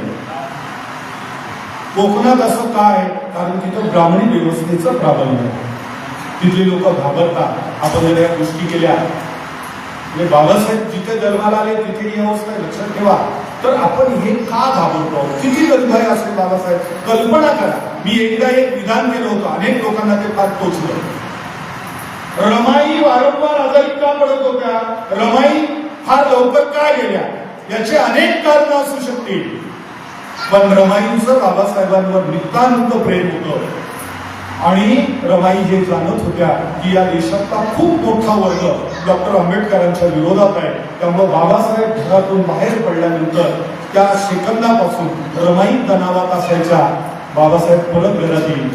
कोकणात असं काय, कारण तिथं ब्राह्मणी व्यवस्थेचं प्राबल्य आहे. तिथले लोक घाबरतात. आपण जर या गोष्टी केल्या, म्हणजे बाबासाहेब जिथे जन्माला आले तिथे ही अवस्था लक्षात ठेवा. तर आपण हे का घाबरतो, किती निर्भय असेल बाबासाहेब, कल्पना करा. मी एकदा एक विधान केलं होतं, अनेक लोकांना ते फार टोचलं. रमाई वारंवार आजारी का पडत होत्या, रमाई फार लवकर का गेल्या, याचे अनेक कारण असू शकतील. पण रमाईंचं बाबासाहेबांवर नितांत प्रेम होतं आणि रमाई हे जाणत होत्या की या देशातला खूप मोठा वर्ग डॉक्टर आंबेडकरांच्या विरोधात आहे. त्यामुळे बाबासाहेब घरातून बाहेर पडल्यानंतर त्या सेकंदापासून रमाई तणावात असायच्या. बाबासाहेब परत घरात येईल.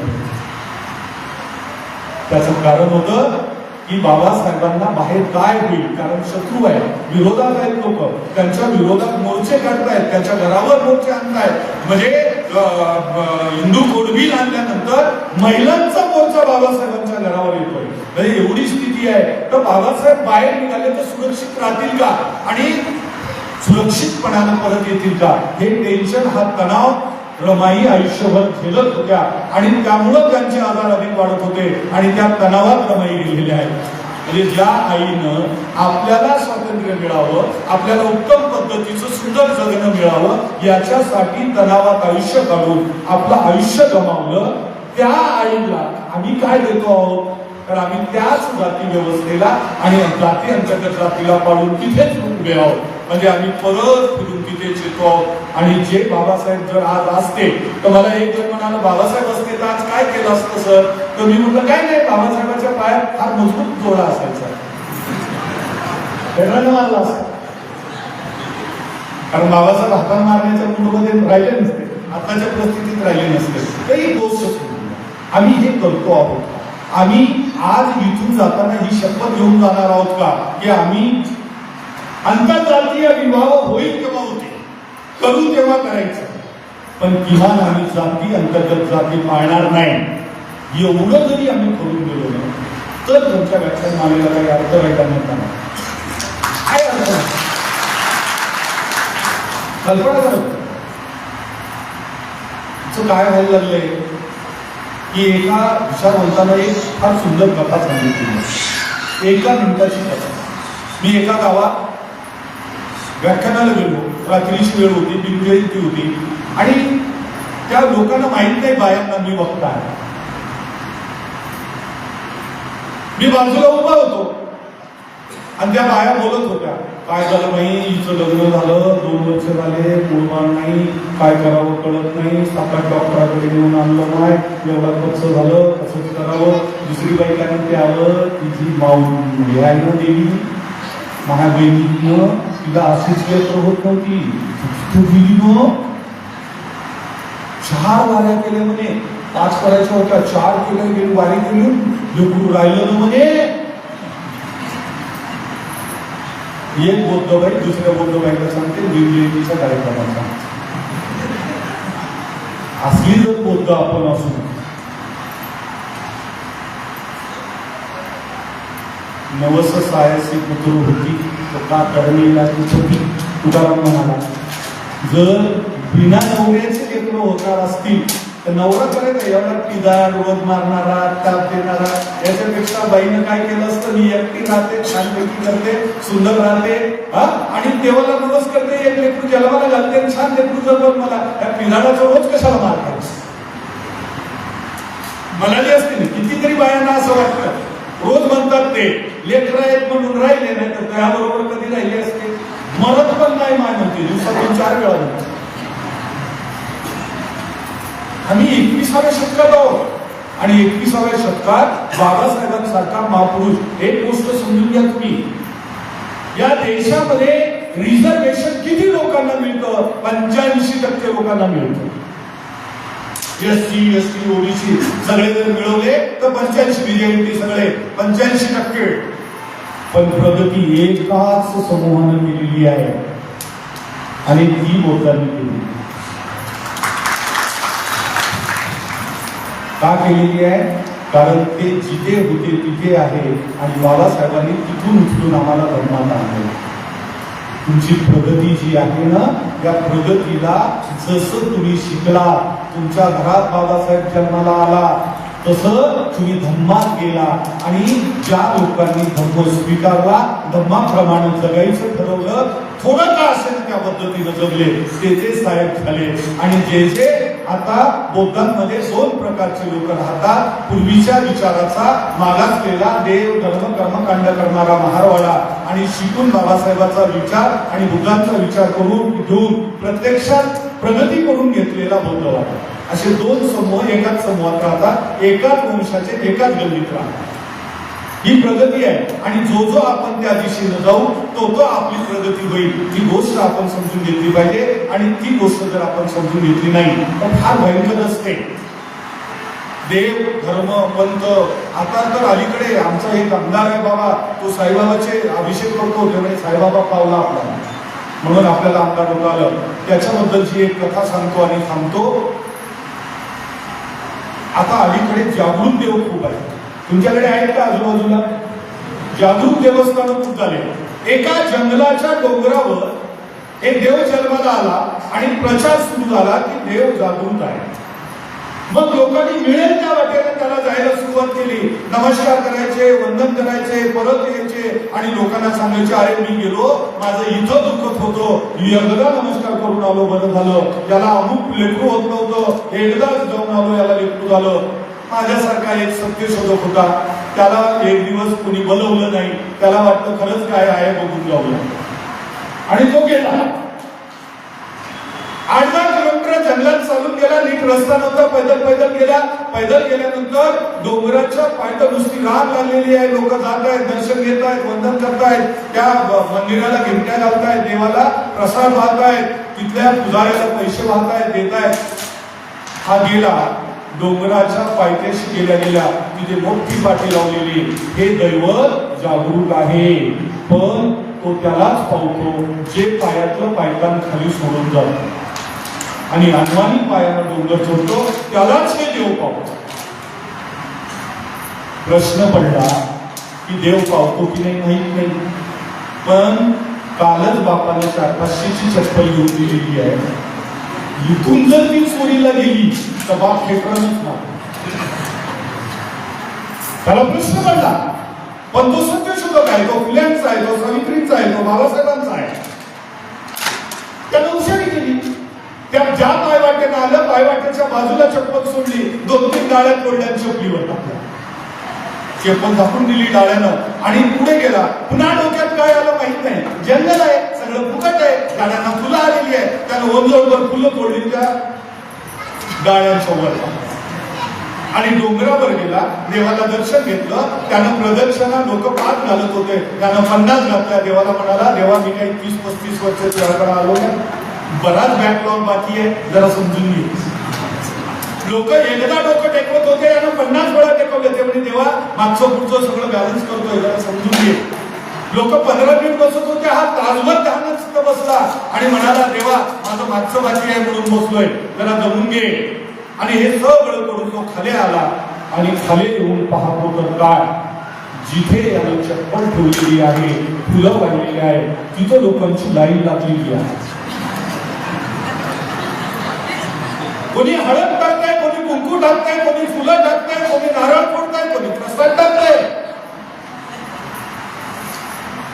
त्याचं कारण होतं की बाबासाहेबांना बाहेर काय होईल, कारण शत्रू आहे, विरोधात आहेत लोक, त्यांच्या विरोधात मोर्चे काढतायत, त्याच्या घरावर मोर्चे आणतायत. म्हणजे हिंदू कोडबिल आणल्यानंतर महिलांचा मोर्चा बाबासाहेबांच्या घरावर येतोय. म्हणजे एवढी स्थिती आहे. तर बाबासाहेब बाहेर निघाले तर सुरक्षित राहतील का आणि सुरक्षितपणानं परत येतील का, हे टेन्शन, हा तणाव रमाई आयुष्यभर झेलत होत्या आणि त्यामुळं त्यांचे आजार अधिक वाढत होते आणि त्या तणावात रमाई गेलेल्या आहेत. म्हणजे ज्या आईनं आपल्याला स्वातंत्र्य मिळावं, आपल्याला उत्तम पद्धतीचं सुंदर जगणं मिळावं, याच्यासाठी तणावात आयुष्य काढून आपलं आयुष्य गमावलं, त्या आईला आम्ही काय देतो आहोत, तर आम्ही त्याच जाती व्यवस्थेला आणि जाती अंतर्गत जातीला पाडून तिथेच उभे आहोत. म्हणजे आम्ही परत फिरून तिथेच येतो आहोत. आणि जे बाबासाहेब जर आज असते, तर मला एक जण म्हणाला बाबासाहेब असते तर आज काय केलं असतं सर, तर मी म्हटलं काय नाही, बाबासाहेबांच्या पायात फार मजबूत जोडा असायचा, मारला असता. कारण बाबासाहेब हाताने मारण्याच्या मूडमध्ये राहिले नसते, आताच्या परिस्थितीत राहिले नसते. काही गोष्ट आम्ही हे करतो आहोत. आम्ही आज इथून जाताना ही शपथ घेऊन जाणार आहोत का की आम्ही आंतरजातीय विवाह होईल तेव्हा होते, करू तेव्हा करायचं, पण किमान आम्ही जाती अंतर्गत जाती पाळणार नाही. एवढं जरी आम्ही करून गेलो ना, तर तुमच्या व्याख्यानमालेला काही अर्थ राहिला नव्हता. काय अर्थ कल्पना करा काय व्हायला लागलंय की एका विचारवंतानं एक फार सुंदर कथा सांगितली, एका मिनिटाची कथा. मी एका गावात व्याख्यानाला गेलो, रात्रीची वेळ होती, बिनजयंती होती आणि त्या लोकांना माहित नाही बायांना मी बघताय. मी बाजूला उभा होतो आणि त्या बाया बोलत होत्या, काय झालं नाही, हिचं लग्न झालं, 2 वर्ष झाले, मुलबान नाही, काय करावं कळत नाही, 7-8 डॉक्टराकडे घेऊन आणलं नाही, एवढा खर्च झालं, कसंच करावं. दुसरी बाई काय म्हणते, आलं तिची माऊली आहे ना देवी, महाबहिणीनं तिला अशीच लेकर होत नव्हती, तू गेली मग 4 वाऱ्या केल्या म्हणे, 5 करायच्या होत्या, 4 केल्या, गेली वारी केली, लेकरू राहिलं ना म्हणे. एक बौद्धबाई दुसऱ्या बौद्धबाईला सांगते बिनजयंतीच्या कार्यक्रमात सांगते. असली जर बौद्ध आपण असू, नवस सायासी पुत्र होती का तरणीला होती. तुकाराम म्हणाला, जर बिना नवऱ्याचे लेकरं होणार असतील तर नवरा करायचा एवढा पिदार, रोज मारणारा, ताप देणारा, याच्यापेक्षा बाईनं काय केलं असतं, मी एकटी राहते, छानपैकी करते, सुंदर राहते आणि देवाला नवस करते, एक लेकरू जन्माला घालते, छान लेकरू जर मला त्या पिदाराचा रोज कशाला मारते म्हणाली असते ना. कितीतरी बायांना असं वाटतं, रोज म्हणतात ते लेकरं आहेत म्हणून राहिले, नाही तर त्याबरोबर कधी राहिले असते. मरत पण नाही माय म्हणते, दिवसातून 4 वेळा म्हणते. आम्ही 21व्या शतकात आहोत आणि 21व्या शतकात बाबासाहेबांसारखा महापुरुष. एक गोष्ट समजून घ्या तुम्ही, या देशामध्ये रिझर्वेशन किती लोकांना मिळतं? 85% लोकांना मिळतं. एसटी, ओबीसी सगळे जर मिळवले तर 85, बीजेपी सगळे 85%. पण प्रगती एकाच समूहानं केलेली आहे आणि ती बौद्धांनी केली. का केलेली आहे? कारण ते जिथे होते तिथे आहे आणि बाबासाहेबांनी तिथून उचलून आम्हाला धर्मात आणले. तुमची प्रगती जी आहे ना, या प्रगतीला जसं तुम्ही शिकला, तुमच्या घरात बाबासाहेब जन्माला आला, तसं तुम्ही धम्मात गेला आणि ज्या लोकांनी धम्म स्वीकारला, धम्माप्रमाणे जगायचं ठरवलं, थोडं का असेल त्या पद्धतीनं जगले, ते साहेब झाले. आणि जे आता बौद्धांमध्ये 2 प्रकारचे लोक राहतात. पूर्वीच्या विचाराचा मागासलेला देव धर्म कर्मकांड करणारा महारवाडा आणि शिकून बाबासाहेबाचा विचार आणि बुद्धांचा विचार करून घेऊन प्रत्यक्षात प्रगती करून घेतलेला बौद्धवाद. असे 2 समूह एकाच समूहात राहतात, एकाच वंशाचे, एकाच गल्लीत राहतात. ही प्रगती आहे आणि जो आपण त्या दिशेनं जाऊ तो आपली प्रगती होईल. ही गोष्ट आपण समजून घेतली पाहिजे आणि ती गोष्ट जर आपण समजून घेतली नाही तर फार भयंकर असते. देव धर्म पंथ, आता तर अलीकडे आमचा एक आमदार आहे बाबा, तो साईबाबाचे अभिषेक करतो, त्यामुळे साईबाबा पावला आपला म्हणून आपल्याला आमदार होता आलं. त्याच्याबद्दलची एक कथा सांगतो आणि थांबतो. आता अलीकडे जागृत देव खूप आहे. तुमच्याकडे आहेत का आजूबाजूला? जागृत देवस्थान खूप झाले. एका जंगलाच्या डोंगरावर एक देव जन्माला आला आणि प्रचार सुरू झाला की देव जागृत आहे. मग लोकांनी मिळेल त्या वाटेने त्याला जायला सुरुवात केली. नमस्कार करायचे, वंदन करायचे, परत यायचे आणि लोकांना सांगायचे, अरे मी गेलो, माझं इथं दुखत होतं, एकदा नमस्कार करून आलो, बरं झालं. याला अमुक लेकरू होत नव्हतं, एकदाच जाऊन आलो, याला लेकरू झालं. माझ्यासारखा एक सत्यशोधक होता, त्याला एक दिवस कोणी बोलवलं नाही, त्याला वाटतं खरंच काय आहे बघून जाऊया आणि तो गेला. 8-10 किलोमीटर जंगलात चालून गेला, नीट रस्ता नव्हता, पैदल गेला. पैदल गेल्यानंतर डोंगराच्या पायथ्याशी नुसती राख लागलेली आहे. लोक जात आहेत, दर्शन घेत आहेत, वंदन करतायत, त्या मंदिराला घंट्या घालतायत, देवाला प्रसाद वाहतायत, तिथल्या पुजाऱ्याला पैसे वाहतायत, देतायत. हा गेला डोंगराच्या पायथ्याशी गेल्या तिथे मोठी पाठी लावलेली, हे दैवत जागरूक आहे, पण तो त्यालाच पावतो जे पायातलं पायतान खाली सोडून जातो आणि अनवाणी पायानं डोंगर चढतो, त्यालाच हे देव पावतो. प्रश्न पडला की देव पावतो की नाही माहित नाही, पण कालच बापाने 400-500ची चप्पल घेऊन दिलेली आहे, इथून जर ती चोरीला गेली तर बाप खेकरणच ना. त्याला प्रश्न पडला, पण तो सत्यशोधक आहे, तो फुल्यांचा आहे, तो सावित्रींचा आहे, तो बाबासाहेबांचा आहे. त्यानं हुशारी केली. त्या ज्या पायवाटेनं आलं, पायवाटेच्या बाजूला चप्पल सोडली, 2-3 डाळ्या तोडल्या चपलीवर टाकल्या, चप्पल झाकून दिली डाळ्यानं आणि पुढे गेला. पुन्हा डोक्यात काय आलं माहित नाही, जंगल आहे, सगळं फुकट आहे, गाड्यांना फुलं आलेली आहे. त्यानं ओंजळवर फुलं तोडली त्या डाळ्यांच्या वर आणि डोंगरावर गेला, देवाला दर्शन घेतलं. त्यानं प्रदक्षिणा लोक पाच घालत होते, त्यानं 50 घातल्या. देवाला म्हणाला, देवा मी काही 30-35 वर्ष तुझ्याकडे आलो ना, बराच बॅकलॉग बाकी आहे, जरा समजून घे. लोक एकदा डोकं टेकवत होते, यानं 50 वेळा टेकवले. ते म्हणजे देवा मागचं पुढचं सगळं बॅलन्स करतोय, जरा समजून घे. लोक 15 मिनिट बसत होते, हा तासभर ध्यानात बसला आणि म्हणाला, देवा माझं मागचं बाकी आहे म्हणून बसलोय, जरा जमून घे. आणि हे सगळं करून तो खाली आला आणि खाली येऊन पाहतो तर काय, जिथे यानं चप्पल ठेवलेली आहे, फुलं वाढलेली आहे, तिथं लोकांची लाईन लागलेली आहे. कोणी हळद टाकताय, कोणी कुंकू टाकताय, कोणी फुलं टाकताय, कोणी नारळ फोडताय, कोणी प्रसाद टाकताय.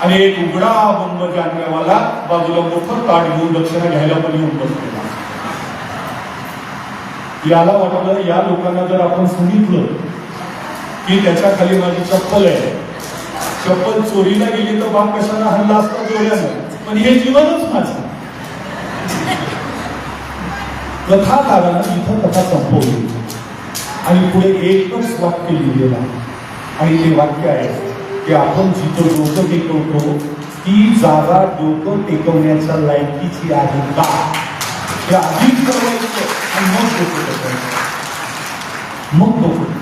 आणि एक उघडा बंब जाणण्यावाला बाजूला मोठं ताट घेऊन दक्षिणा घ्यायला पण येऊन बसलेला. याला वाटलं, या लोकांना जर आपण सांगितलं की त्याच्या खाली माझी चप्पल आहे, चप्पल चोरीला गेली तर बाप कशाला हल्ला असता चोऱ्यानं, पण हे जीवनच माझं. कथाकारानं इथं कथा संपवली आणि पुढे एकच वाक्य लिहिलेलं आहे आणि ते वाक्य आहे की आपण जिथं डोकं टेकवतो ती जागा डोकं टेकवण्याच्या लायकीची आहे का, हे आधीच ठरवायचं आणि मग डोकं टेकवायचं. मग डोकं.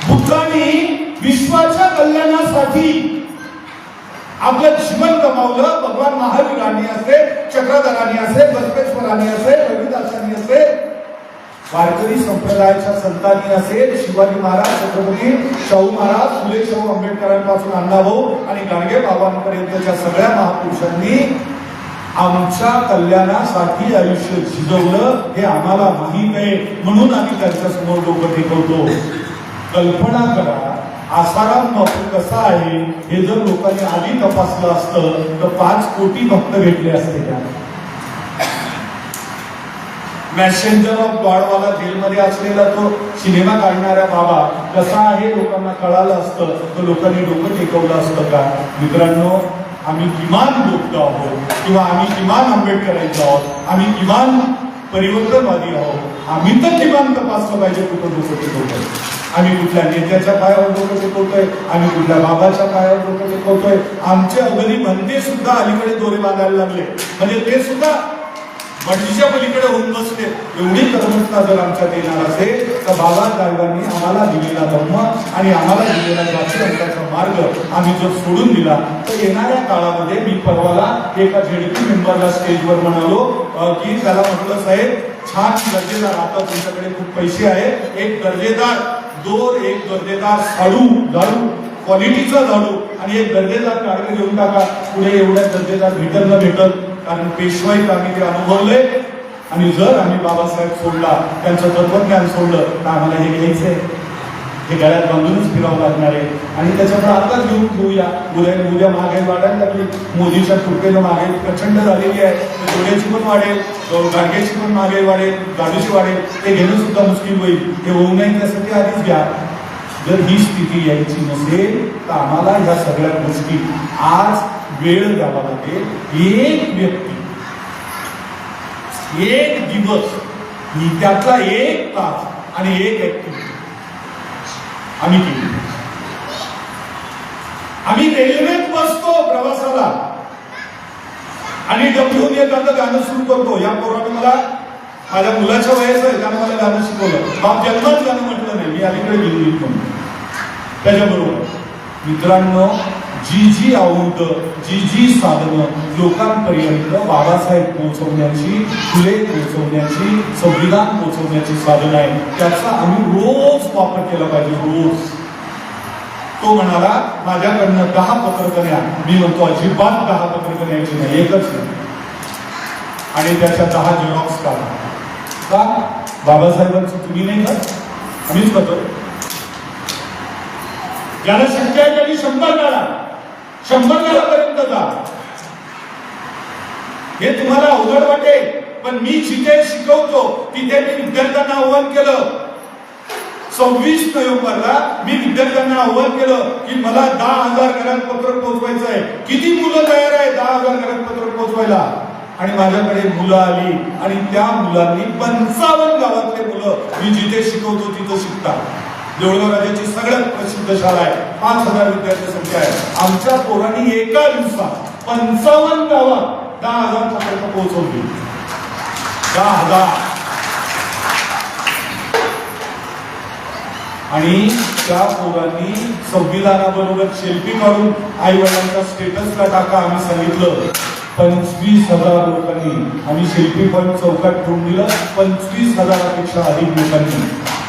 बुद्धांनी विश्वाच्या कल्याणासाठी आपलं जीवन गमावलं. भगवान महावीरांनी असे, चक्रधरांनी असे, बसवेश्वरांनी असे, रविदासांनी असे, वारकरी संप्रदायाच्या संतांनी असेल, शिवाजी महाराज, छत्रपती शाहू महाराज, फुले शाहू आंबेडकरांपासून अण्णाभाऊ आणि गाडगे बाबांपर्यंतच्या सगळ्या महापुरुषांनी आमच्या कल्याणासाठी आयुष्य झिजवलं, हे आम्हाला माहीत आहे, म्हणून आम्ही त्यांच्या समोर डोकं टेकवतो. कल्पना करा, आसाराम बापू कसा आहे हे जर लोकांनी आधी तपासलं असतं तर 5 कोटी भक्त भेटले असते. त्या मॅसेंजर ऑफ गॉडवाला जेलमध्ये असलेला तो सिनेमा काढणारा बाबा कसा आहे लोकांना कळालं असतं तर लोकांनी डोकं टेकवलं असतं का? मित्रांनो, आम्ही किमान बुद्ध आहोत किंवा आम्ही किमान आंबेडकरांचे आहोत, आम्ही किमान परिवर्तनवादी आहोत. आम्ही तर किमान तपासलं पाहिजे कुठं डोकं टेकवतोय. आम्ही कुठल्या नेत्याच्या पायावर डोकं टेकवतोय, आम्ही कुठल्या बाबाच्या पायावर डोकं टेकवतोय. आमचे अगदी म्हणते सुद्धा अलीकडे दोरे बांधायला लागले, म्हणजे ते सुद्धा बंडीच्या पलीकडे होऊन बसले. एवढी कर्मठता जर आमच्यात येणार असेल तर बाबासाहेबांनी आम्हाला दिलेला धर्म आणि आम्हाला दिलेला जाती अंकाचा मार्ग आम्ही जर सोडून दिला तर येणाऱ्या काळामध्ये, मी परवाला एका झेडपी मेंबरला स्टेजवर म्हणालो की त्याला म्हटलं, साहेब छान दर्जेदार, आता तुमच्याकडे खूप पैसे आहे, एक दर्जेदार दोर, एक दर्जेदार झाडू क्वालिटीचा झाडू आणि एक दर्जेदार काढगे घेऊन टाका. पुढे एवढ्या दर्जेदार भेटल न भेटल, कारण पेशवाईत आम्ही ते अनुभवले. आणि जर आम्ही बाबासाहेब सोडला, त्यांचं तत्वज्ञान सोडलं तर आम्हाला हे घ्यायचंय, हे गळ्यात बांधूनच फिरावं लागणार आहे. आणि त्याच्यामुळे आताच घेऊन ठेवूया. उद्या महागाई वाढायला लागली, मोदीच्या कृपेनं महागाई प्रचंड झालेली आहे, डोळ्याची पण वाढेल, गाडग्याची पण महागाई वाढेल, गाडीची वाढेल, ते घेणं सुद्धा मुश्किल होईल. हे होऊ नये त्यासाठी आधीच घ्या. जर ही स्थिती यायची नसेल तर आम्हाला ह्या सगळ्या गोष्टी आज वेळ द्यावा लागेल. एक व्यक्ती, एक दिवस, त्यातला 1 तास आणि 1 ऍक्टिव्हिटी आम्ही केली. आम्ही रेल्वेत बसतो प्रवासाला आणि डब्ल्यून एखादं गाणं सुरू करतो. या पोराने मला, माझ्या मुलाच्या वयाचं आहे, त्यानं मला गाणं शिकवलं. बाप जन्मात गाणं म्हटलं नाही, मी अलीकडे गेली म्हणून. त्याच्याबरोबर मित्रांनो, जी आवड, जी साधनं लोकांपर्यंत बाबासाहेब पोहोचवण्याची, फुले पोहोचवण्याची, संविधान पोहोचवण्याची साधनं आहे, त्याचा आम्ही रोज वापर केला पाहिजे. रोज तो म्हणाला माझ्याकडनं 10 पत्रकं न्या. मी म्हणतो अजिबात 10 पत्रकं न्यायची नाही, एकच नाही. आणि त्याच्या 10 झेरॉक्स काढा. का? बाबासाहेबांचं तुम्ही नाही का, आम्हीच करतो. ज्याला शक्य आहे त्यांनी 100 काढा, 100 काढापर्यंत जा. हे तुम्हाला अवघड वाटेल, पण मी जिथे शिकवतो तिथे मी विद्यार्थ्यांना आव्हान केलं. 26 नोव्हेंबरला मी विद्यार्थ्यांना आव्हान केलं की मला 10,000 घरात पत्रक पोहोचवायचं आहे. किती मुलं तयार आहे 10,000 घरात पत्रक पोहोचवायला? आणि माझ्याकडे मुलं आली आणि त्या मुलांनी 55 गावातले मुलं मी जिथे शिकवतो तिथं शिकतात. देऊळगाव राजाची सगळ्यात प्रसिद्ध शाळा आहे, 5,000 विद्यार्थी संख्या आहे. आमच्या पोरांनी एका दिवसात 55 गावात 10,000 पत्रकं पोहोचवली. 10,000. आणि त्या पोरांनी संविधानाबरोबर सेल्फी काढून आई वडिलांच्या स्टेटसला टाका. आम्ही सांगितलं 25,000 लोकांनी आम्ही सेल्फी पॉईंट चौकात ठेवून दिलं. 25,000पेक्षा अधिक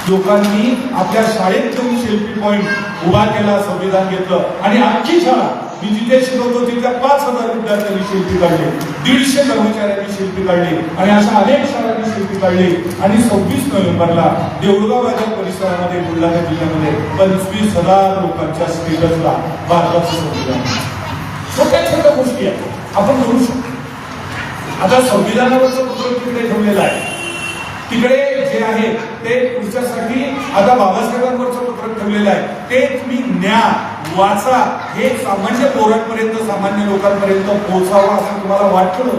लोकांनी आपल्या शाळेत जाऊन सेल्फी पॉईंट उभा केला, संविधान घेतलं. आणि आजची शाळा मी जिथे शिकवतो तिथल्या 5,000 विद्यार्थ्यांनी शिल्पी काढले, 150 कर्मचाऱ्यांनी शिल्पी काढली आणि अशा अनेक शाळांनी शिल्पी काढली. आणि 26 नोव्हेंबरला देऊळगाव राजा परिसरामध्ये बुलढाणा जिल्ह्यामध्ये 25,000 लोकांच्या स्टेटसला भारताचं संविधान. छोट्या छोट्या गोष्टी आहेत, आपण करू शकतो. आता संविधानावरचं पत्रक तिकडे ठेवलेलं आहे, तिकडे जे आहे ते तुमच्यासाठी आता बाबासाहेबांवरचं पत्रक ठेवलेलं आहे, ते तुम्ही न्या, वाचा. हे सामान्य पोरांपर्यंत, सामान्य लोकांपर्यंत पोहोचावं असं तुम्हाला वाटलं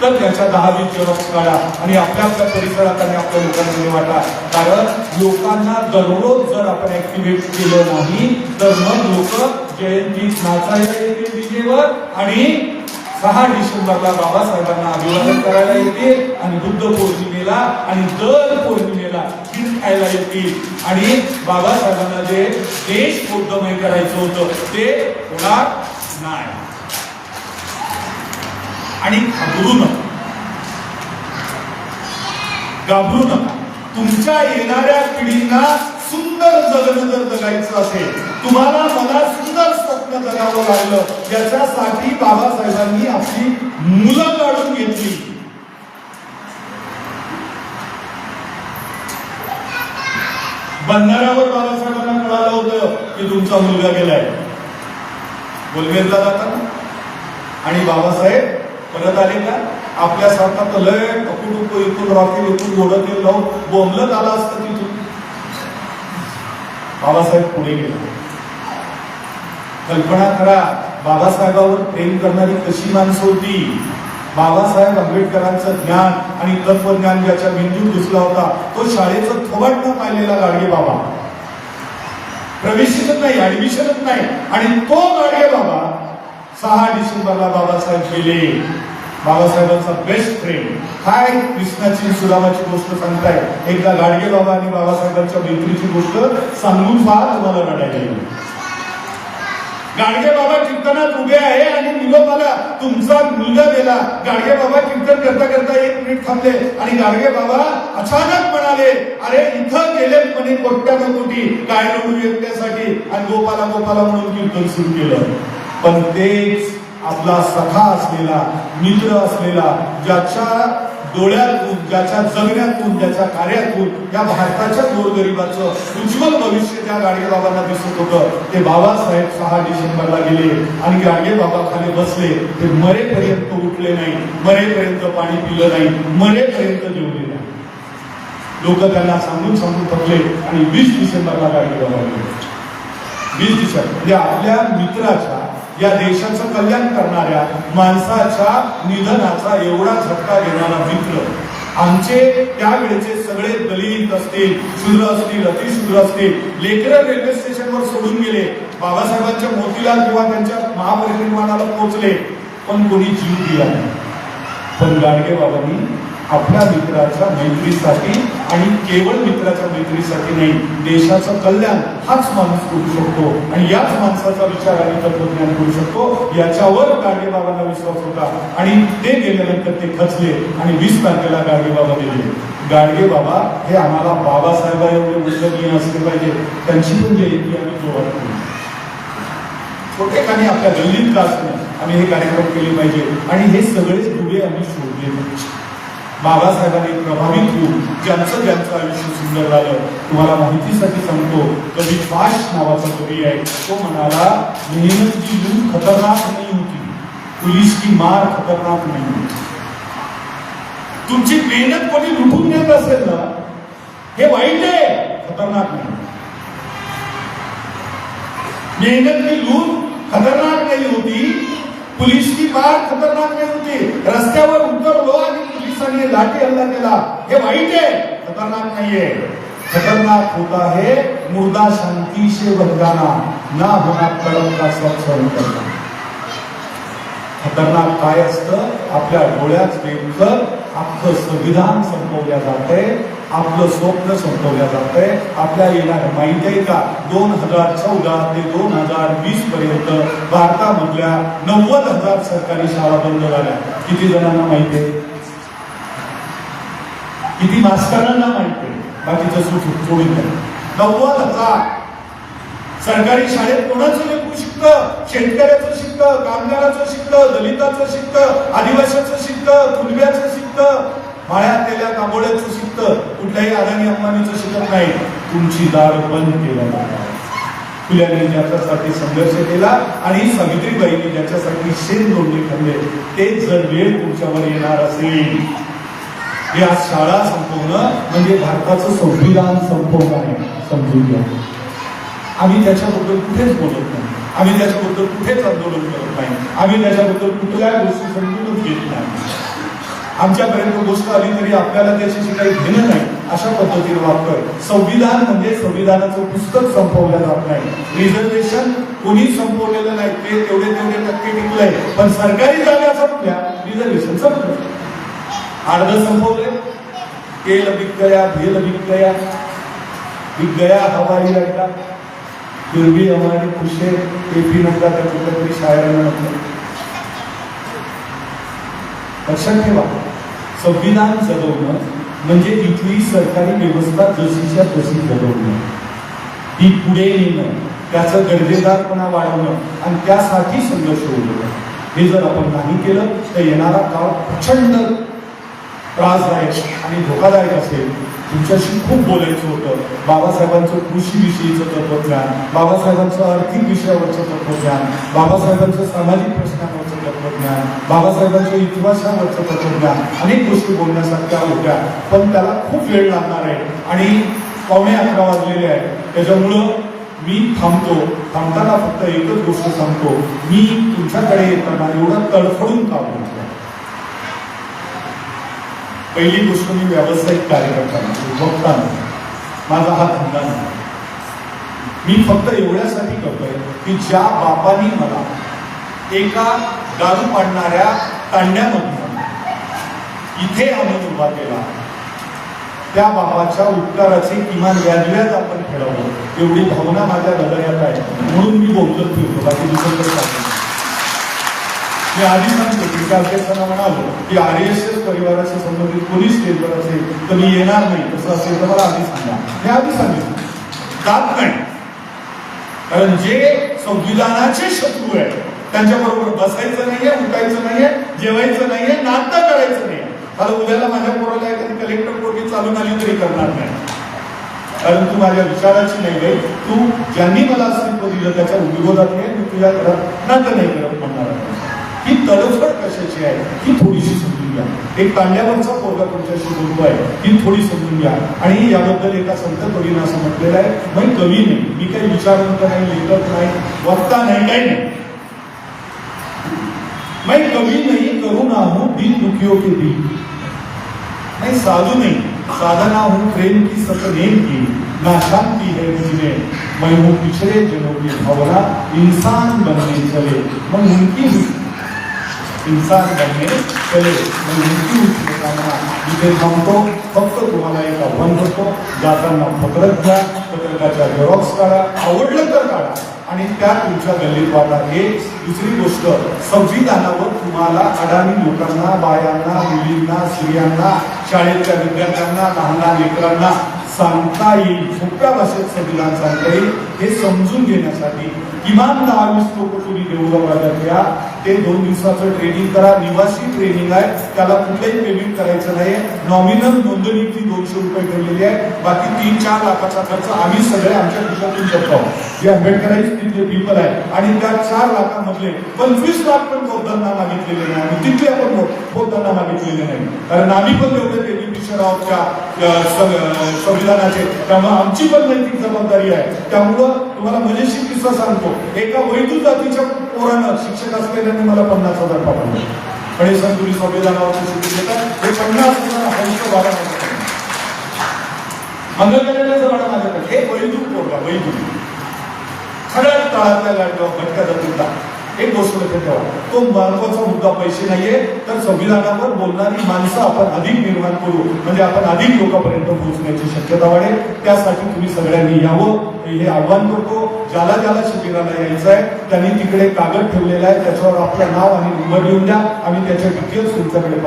तर त्याच्या 10-20 झेरॉक्स काढा आणि आपल्या परिसरात आणि आपल्या लोकांमध्ये वाटा. कारण लोकांना दररोज जर आपण ऍक्टिव्हेट केलं नाही तर मग लोक जयंतीत नाचायला येतील डीजेवर आणि 6 डिसेंबरला बाबासाहेबांना अभिवादन करायला येतील आणि बुद्ध पौर्णिमेला आणि दर पौर्णिमेला खीर खायला येतील. आणि बाबासाहेबांना जे देश बौद्धमय करायचं होतं ते होणार नाही. आणि घाबरू नका. तुमच्या येणाऱ्या पिढींना सुंदर जगणं जर जगायचं असेल, तुम्हाला मला सुंदर स्वप्न जगावं लागलं, याच्यासाठी बाबासाहेबांनी आपली मुलं काढून घेतली. बंधाऱ्यावर बाबासाहेबांना कळालं होतं की तुमचा मुलगा गेलाय बोलवेलला जाताना. आणि बाबासाहेब परत आले का? आपल्यासारखा तर लय टुकू इथून रॉकेल इथून ओढत येईल लावून बोंबलत आला असतं तिथून. बाबासाहेब पुढे गेले. कल्पना करा बाबासाहेबांवर प्रेम करणारी कशी माणसं होती. बाबासाहेब आंबेडकरांचं ज्ञान आणि तत्वज्ञान ज्याच्या मेंदूत घुसला होता तो शाळेचं थोबाड न पाहिलेला गाडगे बाबा. प्रवेशच नाही, ऍडमिशनच नाही. आणि तो गाडगे बाबा 6 डिसेंबरला बाबासाहेब गेले. बाबासाहेबांचा बेस्ट फ्रेंड काय कृष्णाची सुदामाची गोष्ट सांगताय. एकदा गाडगे बाबा आणि बाबासाहेबांच्या मैत्रीची गोष्ट सांगून पहा, तुम्हाला रडायला येईल. गाडगे बाबा कीर्तनात उभे आहे आणि निरोप आला, तुमचा मुलगा गेला. गाडगे बाबा कीर्तन करता करता 1 मिनिट थांबले आणि गाडगे बाबा अचानक म्हणाले, अरे इथं गेले म्हणे कोट्यानं कोटी काय रडू एकट्यासाठी. आणि गोपाला गोपाला म्हणून कीर्तन सुरू केलं. पण तेच आपला सखा असलेला, मित्र असलेला, ज्याच्या डोळ्यातून, ज्याच्या जगण्यातून, ज्याच्या कार्यातून या भारताच्या गोरगरिबाचं उज्ज्वल भविष्य ज्या गाडगे बाबांना दिसत होतं ते बाबासाहेब 6 डिसेंबरला गेले आणि गाडगे बाबा खाली बसले. ते मरेपर्यंत उठले नाही, मरेपर्यंत पाणी पिलं नाही, मरेपर्यंत जेवले नाही. लोक त्यांना सांगून सांगून थकले आणि 20 डिसेंबरला गाडगे बाबा गेले. 20 डिसेंबर म्हणजे आपल्या मित्राच्या, या देशाचं कल्याण करणाऱ्या माणसाच्या निधनाचा एवढा झटका घेणारा मित्र. आमचे त्यावेळेचे सगळे दलित असतील, शूद्र असतील, अतिशूद्र असतील, लेकरं रेल्वे स्टेशनवर सोडून गेले. बाबासाहेबांच्या मोतीलाल किंवा त्यांच्या महापरिनिर्वाणाला पोहोचले, पण कोणी जीव दिला नाही. पण गाडगे बाबांनी आपल्या मित्राच्या मैत्रीसाठी आणि केवळ मित्राच्या मैत्रीसाठी नाही, देशाचं कल्याण हाच माणूस करू शकतो आणि याच माणसाचा विचार आणि तत्वज्ञान करू शकतो, याच्यावर गाडगे बाबांना विश्वास होता. आणि ते गेल्यानंतर ते खचले आणि 20 तारखेला गाडगे बाबा गेले. गाडगे बाबा हे आम्हाला बाबासाहेब एवढे वंदनीय असले पाहिजे. त्यांची पण जयंती आम्ही जोरात करू. छोटेखानी आपल्या गल्लीत का असणं आम्ही हे कार्यक्रम केले पाहिजे आणि हे सगळेच दुवे आम्ही शोधले पाहिजे. बाबासाहेबांनी प्रभावित होऊन ज्यांचं आयुष्य सुंदर झालं. तुम्हाला माहितीसाठी सांगतो, कवी पाश नावाचा कवी आहे, तो म्हणाला, मेहनत की लूट खतरनाक नाही होती, पुलिस की मार खतरनाक नाही होती. तुमची मेहनत कोणी लुटून देत असेल ना, हे वाईट आहे, खतरनाक नाही. मेहनत की लूट खतरनाक नाही होती, पुलिस की मार खतरनाक नाही होती. रस्त्यावर उतरलो आणि पोलिसांनी लाठी हल्ला केला, हे वाईट आहे, खतरनाक नाहीये. खतरनाक होता है मुर्दा शांति से बन जाना, ना होना कलम का सब सहन करना. खतरनाक काय असतं, आपल्या डोळ्यात नेमकं अख्खं संविधान संपवल्या जाते, आपलं स्वप्न संपवल्या जाते. आपल्या येणार माहिती आहे का, 2014 ते 2020 पर्यंत भारतामधल्या 90,000 सरकारी शाळा बंद झाल्या. किती जणांना माहिती आहे? किती मास्तरांना माहिती आहे? बाकीचं सोडून द्या. 90,000 सरकारी शाळेत कोणाचं लेकरू शिकतं? शेतकऱ्याचं शिकतं, कामगाराचं शिकतं, दलिताचं शिकतं, आदिवासीचं शिकतं, कुलब्याचं शिकतं, माळ्यात तेल्या कांबोळ्याचं शिकतं. कुठल्याही अदानी अंबानीचं शिकत नाही. तुमची दार बंद केलं जातं. फुल्याने ज्याच्यासाठी संघर्ष केला आणि सावित्रीबाईंनी ज्याच्यासाठी शेण दोन्ही खाल्ले, ते जर वेळ तुमच्यावर येणार असेल, या शाळा संपवणं म्हणजे भारताचं संविधान संपवणं आहे, समजून घ्या. आम्ही त्याच्याबद्दल कुठेच बोलत नाही, आम्ही त्याच्याबद्दल कुठेच आंदोलन करत नाही, आम्ही त्याच्याबद्दल कुठल्या गोष्टी समजूनच घेत नाही. आमच्यापर्यंत गोष्ट आली तरी आपल्याला त्याच्याशी काही घेणं नाही, अशा पद्धतीने वागतोय. संविधान म्हणजे संविधानाचं पुस्तक संपवलं जात नाही. रिझर्वेशन कोणी संपवलेलं नाही, ते तेवढे टक्के टिकलंय, पण सरकारी जागा संपल्या, रिझर्वेशन संपलं. अर्ध संपवले, तेल बिक गया, भेल बिक गया हवाई अड्डा, फिर भी हमारी खुशे ते भी नव्हता त्या कुठल्यातरी शाळेला नव्हतं. लक्षात ठेवा, संविधान जगवणं म्हणजे इथली सरकारी व्यवस्था जशीच्या तशी जगवणं, ती पुढे नेणं, त्याचं दर्जेदारपणा वाढवणं आणि त्यासाठी संघर्ष होणं. हे जर आपण नाही केलं तर येणारा काळ प्रचंड त्रासदायक आणि धोकादायक असेल. तुमच्याशी खूप बोलायचं होतं. बाबासाहेबांचं कृषीविषयीचं तत्वज्ञान, बाबासाहेबांचं आर्थिक विषयावरचं तत्वज्ञान, बाबासाहेबांचं सामाजिक प्रश्नांवरचं तत्वज्ञान, बाबासाहेबांच्या इतिहासावरचं तत्वज्ञान, अनेक गोष्टी बोलण्यासारख्या होत्या, पण त्याला खूप वेळ लागणार आहे आणि 11:15 वाजलेले आहे. त्याच्यामुळं मी थांबतो. थांबताना फक्त एकच गोष्ट सांगतो, मी तुमच्याकडे येताना एवढं तडफडून काम करतो. पहिली गोष्ट, मी व्यावसायिक कार्यकर्ता बघताना माझा हा धंदा नाही. मी फक्त एवढ्यासाठी करतोय की ज्या बापानी मला एका दारू पाडणाऱ्या तांड्यामधून इथे आणून उभा केला, त्या बापाच्या उपकाराचे किमान व्याजव्याज आपण फेडवलं, एवढी भावना माझ्या हृदयात आहे. म्हणून मी बोलत फिरतो, बाकी दुसरं काही. मी आधी सांगतो की अध्यक्षांना म्हणालो की RSS परिवाराशी संबंधित कोणी स्टेजवर असेल तर मी येणार नाही, तसं असेल तर मला आधी सांगा. हे आधी सांगितलं जात नाही, कारण जे संविधानाचे शत्रू आहेत त्यांच्याबरोबर बसायचं नाहीये, उठायचं नाहीये, जेवायचं नाहीये, नाटक करायचं नाही. मला उद्याला माझ्या पोराला एखादी कलेक्टर कोर्टी चालून आली तरी करणार नाही, कारण तू माझ्या विचाराची नाही आहे. तू ज्यांनी मला अस्तित्व दिलं त्याच्या विरोधात आहे, मी तुझ्या घरात नातं नाही करत म्हणणार आहे. ही तडफड कशाची आहे ही थोडीशी समजून घ्या. एक तांड्यावरचा पोरगा तुमच्याशी बोलतोय, ही थोडी समजून घ्या. आणि याबद्दल एका संत कवीनं असं म्हटलेलं आहे, मी कवी नाही, मी काही विचारवंत नाही, लेखक नाही, वक्ता नाही, काही नाही. मैं कभी नहीं करुणा हूं दिल दुखियों के दिल, मैं साधु नहीं साधना हूं प्रेम की सतनेम की, ना शांति है मुझमें, मैं हूं पिछड़े जनों की भावना, इंसान बनने चले मैं उनकी इंसान बनने चले मैं उनकी कामना. इथे थांबतो. फक्त तुम्हाला एक आव्हान करतो, जाताना पत्रक घ्या, पत्रकाच्या झेरॉक्स काढा, आवडलं तर काढा आणि त्या तुमच्या गल्लीत वाटा. एक दुसरी गोष्ट, संविधानावर तुम्हाला अडाणी लोकांना, बायांना, मुलींना, स्त्रियांना, शाळेतल्या विद्यार्थ्यांना, लहान लेकरांना सांगता येईल, सोप्या भाषेत संविधान सांगता येईल, हे समजून घेण्यासाठी किमान 10-20 लोक तुम्ही देऊळगाव राजात या. ते 2 दिवसाचं ट्रेनिंग करा. निवासी ट्रेनिंग आहे, त्याला कुठलंही पेमेंट करायचं नाही. नॉमिनल नोंदणी फी 200 रुपये ठेवलेली आहे. बाकी 3-4 लाखाचा खर्च आम्ही सगळे आमच्या खिशातून करतो. जे आंबेडकरांचे तिथले पीपल आहे आणि त्या 4 लाखांमधले 25 लाख पण बौद्धांना मागितलेले नाही. आम्ही तिथले पण बौद्धांना मागितलेले नाही, कारण आम्ही पण तेवढे बेनिफिशियर आहोत त्या संविधानाचे. त्यामुळे आमची पण नैतिक जबाबदारी आहे. त्यामुळं तुम्हाला मजेशीर किस्सा सांगतो. एका वैदू जातीच्या पोरानं शिक्षक असलेल्याने मला 50,000 पाठवले. आणि सर तुम्ही संविधानावर शिकून देतात हे 50,000 हंस बारा मंगलकरण्याचं वाडा माझ्याकडे. हे वैदू पोरगा, वैदू सगळ्यात तळातल्या लाडगाव भटक्या जातीचा एक गोष्ट लक्षात ठेवा. तो महत्वाचा मुद्दा पैसे नाहीये, तर संविधानावर बोलणारी माणसं आपण अधिक निर्माण करू, म्हणजे आपण अधिक लोकांपर्यंत पोहोचण्याची शक्यता वाढेल. त्यासाठी तुम्ही सगळ्यांनी यावं हे आव्हान करतो. ज्याला ज्याला शिबिराला यायचं आहे त्यांनी तिकडे कागद ठेवलेला आहे, त्याच्यावर आपलं नाव आणि नंबर लिहून द्या. आम्ही त्याच्या डिटेल्स तुमच्याकडे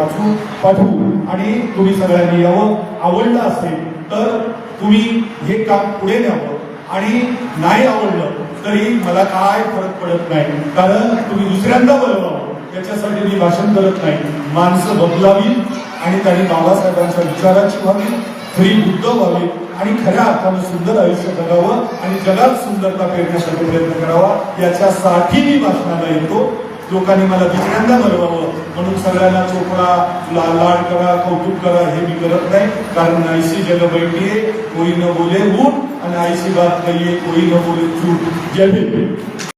पाठवू आणि तुम्ही सगळ्यांनी यावं. आवडलं असेल तर तुम्ही हे काम पुढे न्यावं, आणि नाही आवडलं तरी मला काय फरक पडत नाही, कारण तुम्ही दुसऱ्यांदा बोलवावं त्याच्यासाठी मी भाषण करत नाही. माणसं बदलावी आणि त्यांनी बाबासाहेबांच्या विचाराची व्हावी, खरी बुद्ध व्हावी आणि खऱ्या अर्थानं सुंदर आयुष्य जगावं आणि जगात सुंदरता पेरण्यासाठी प्रयत्न करावा. याच्यासाठी मी भाषणाला येतो. लोकांनी मला दुसऱ्यांदा बोलवावं म्हणून सगळ्यांना चोपडा लाड करा, कौतुक करा हे मी करत नाही. कारण ऐसी जग बैठिये कोई न बोले ऊट आणि ऐसी बात कहिए कोई न बोले चूट. जय भीम.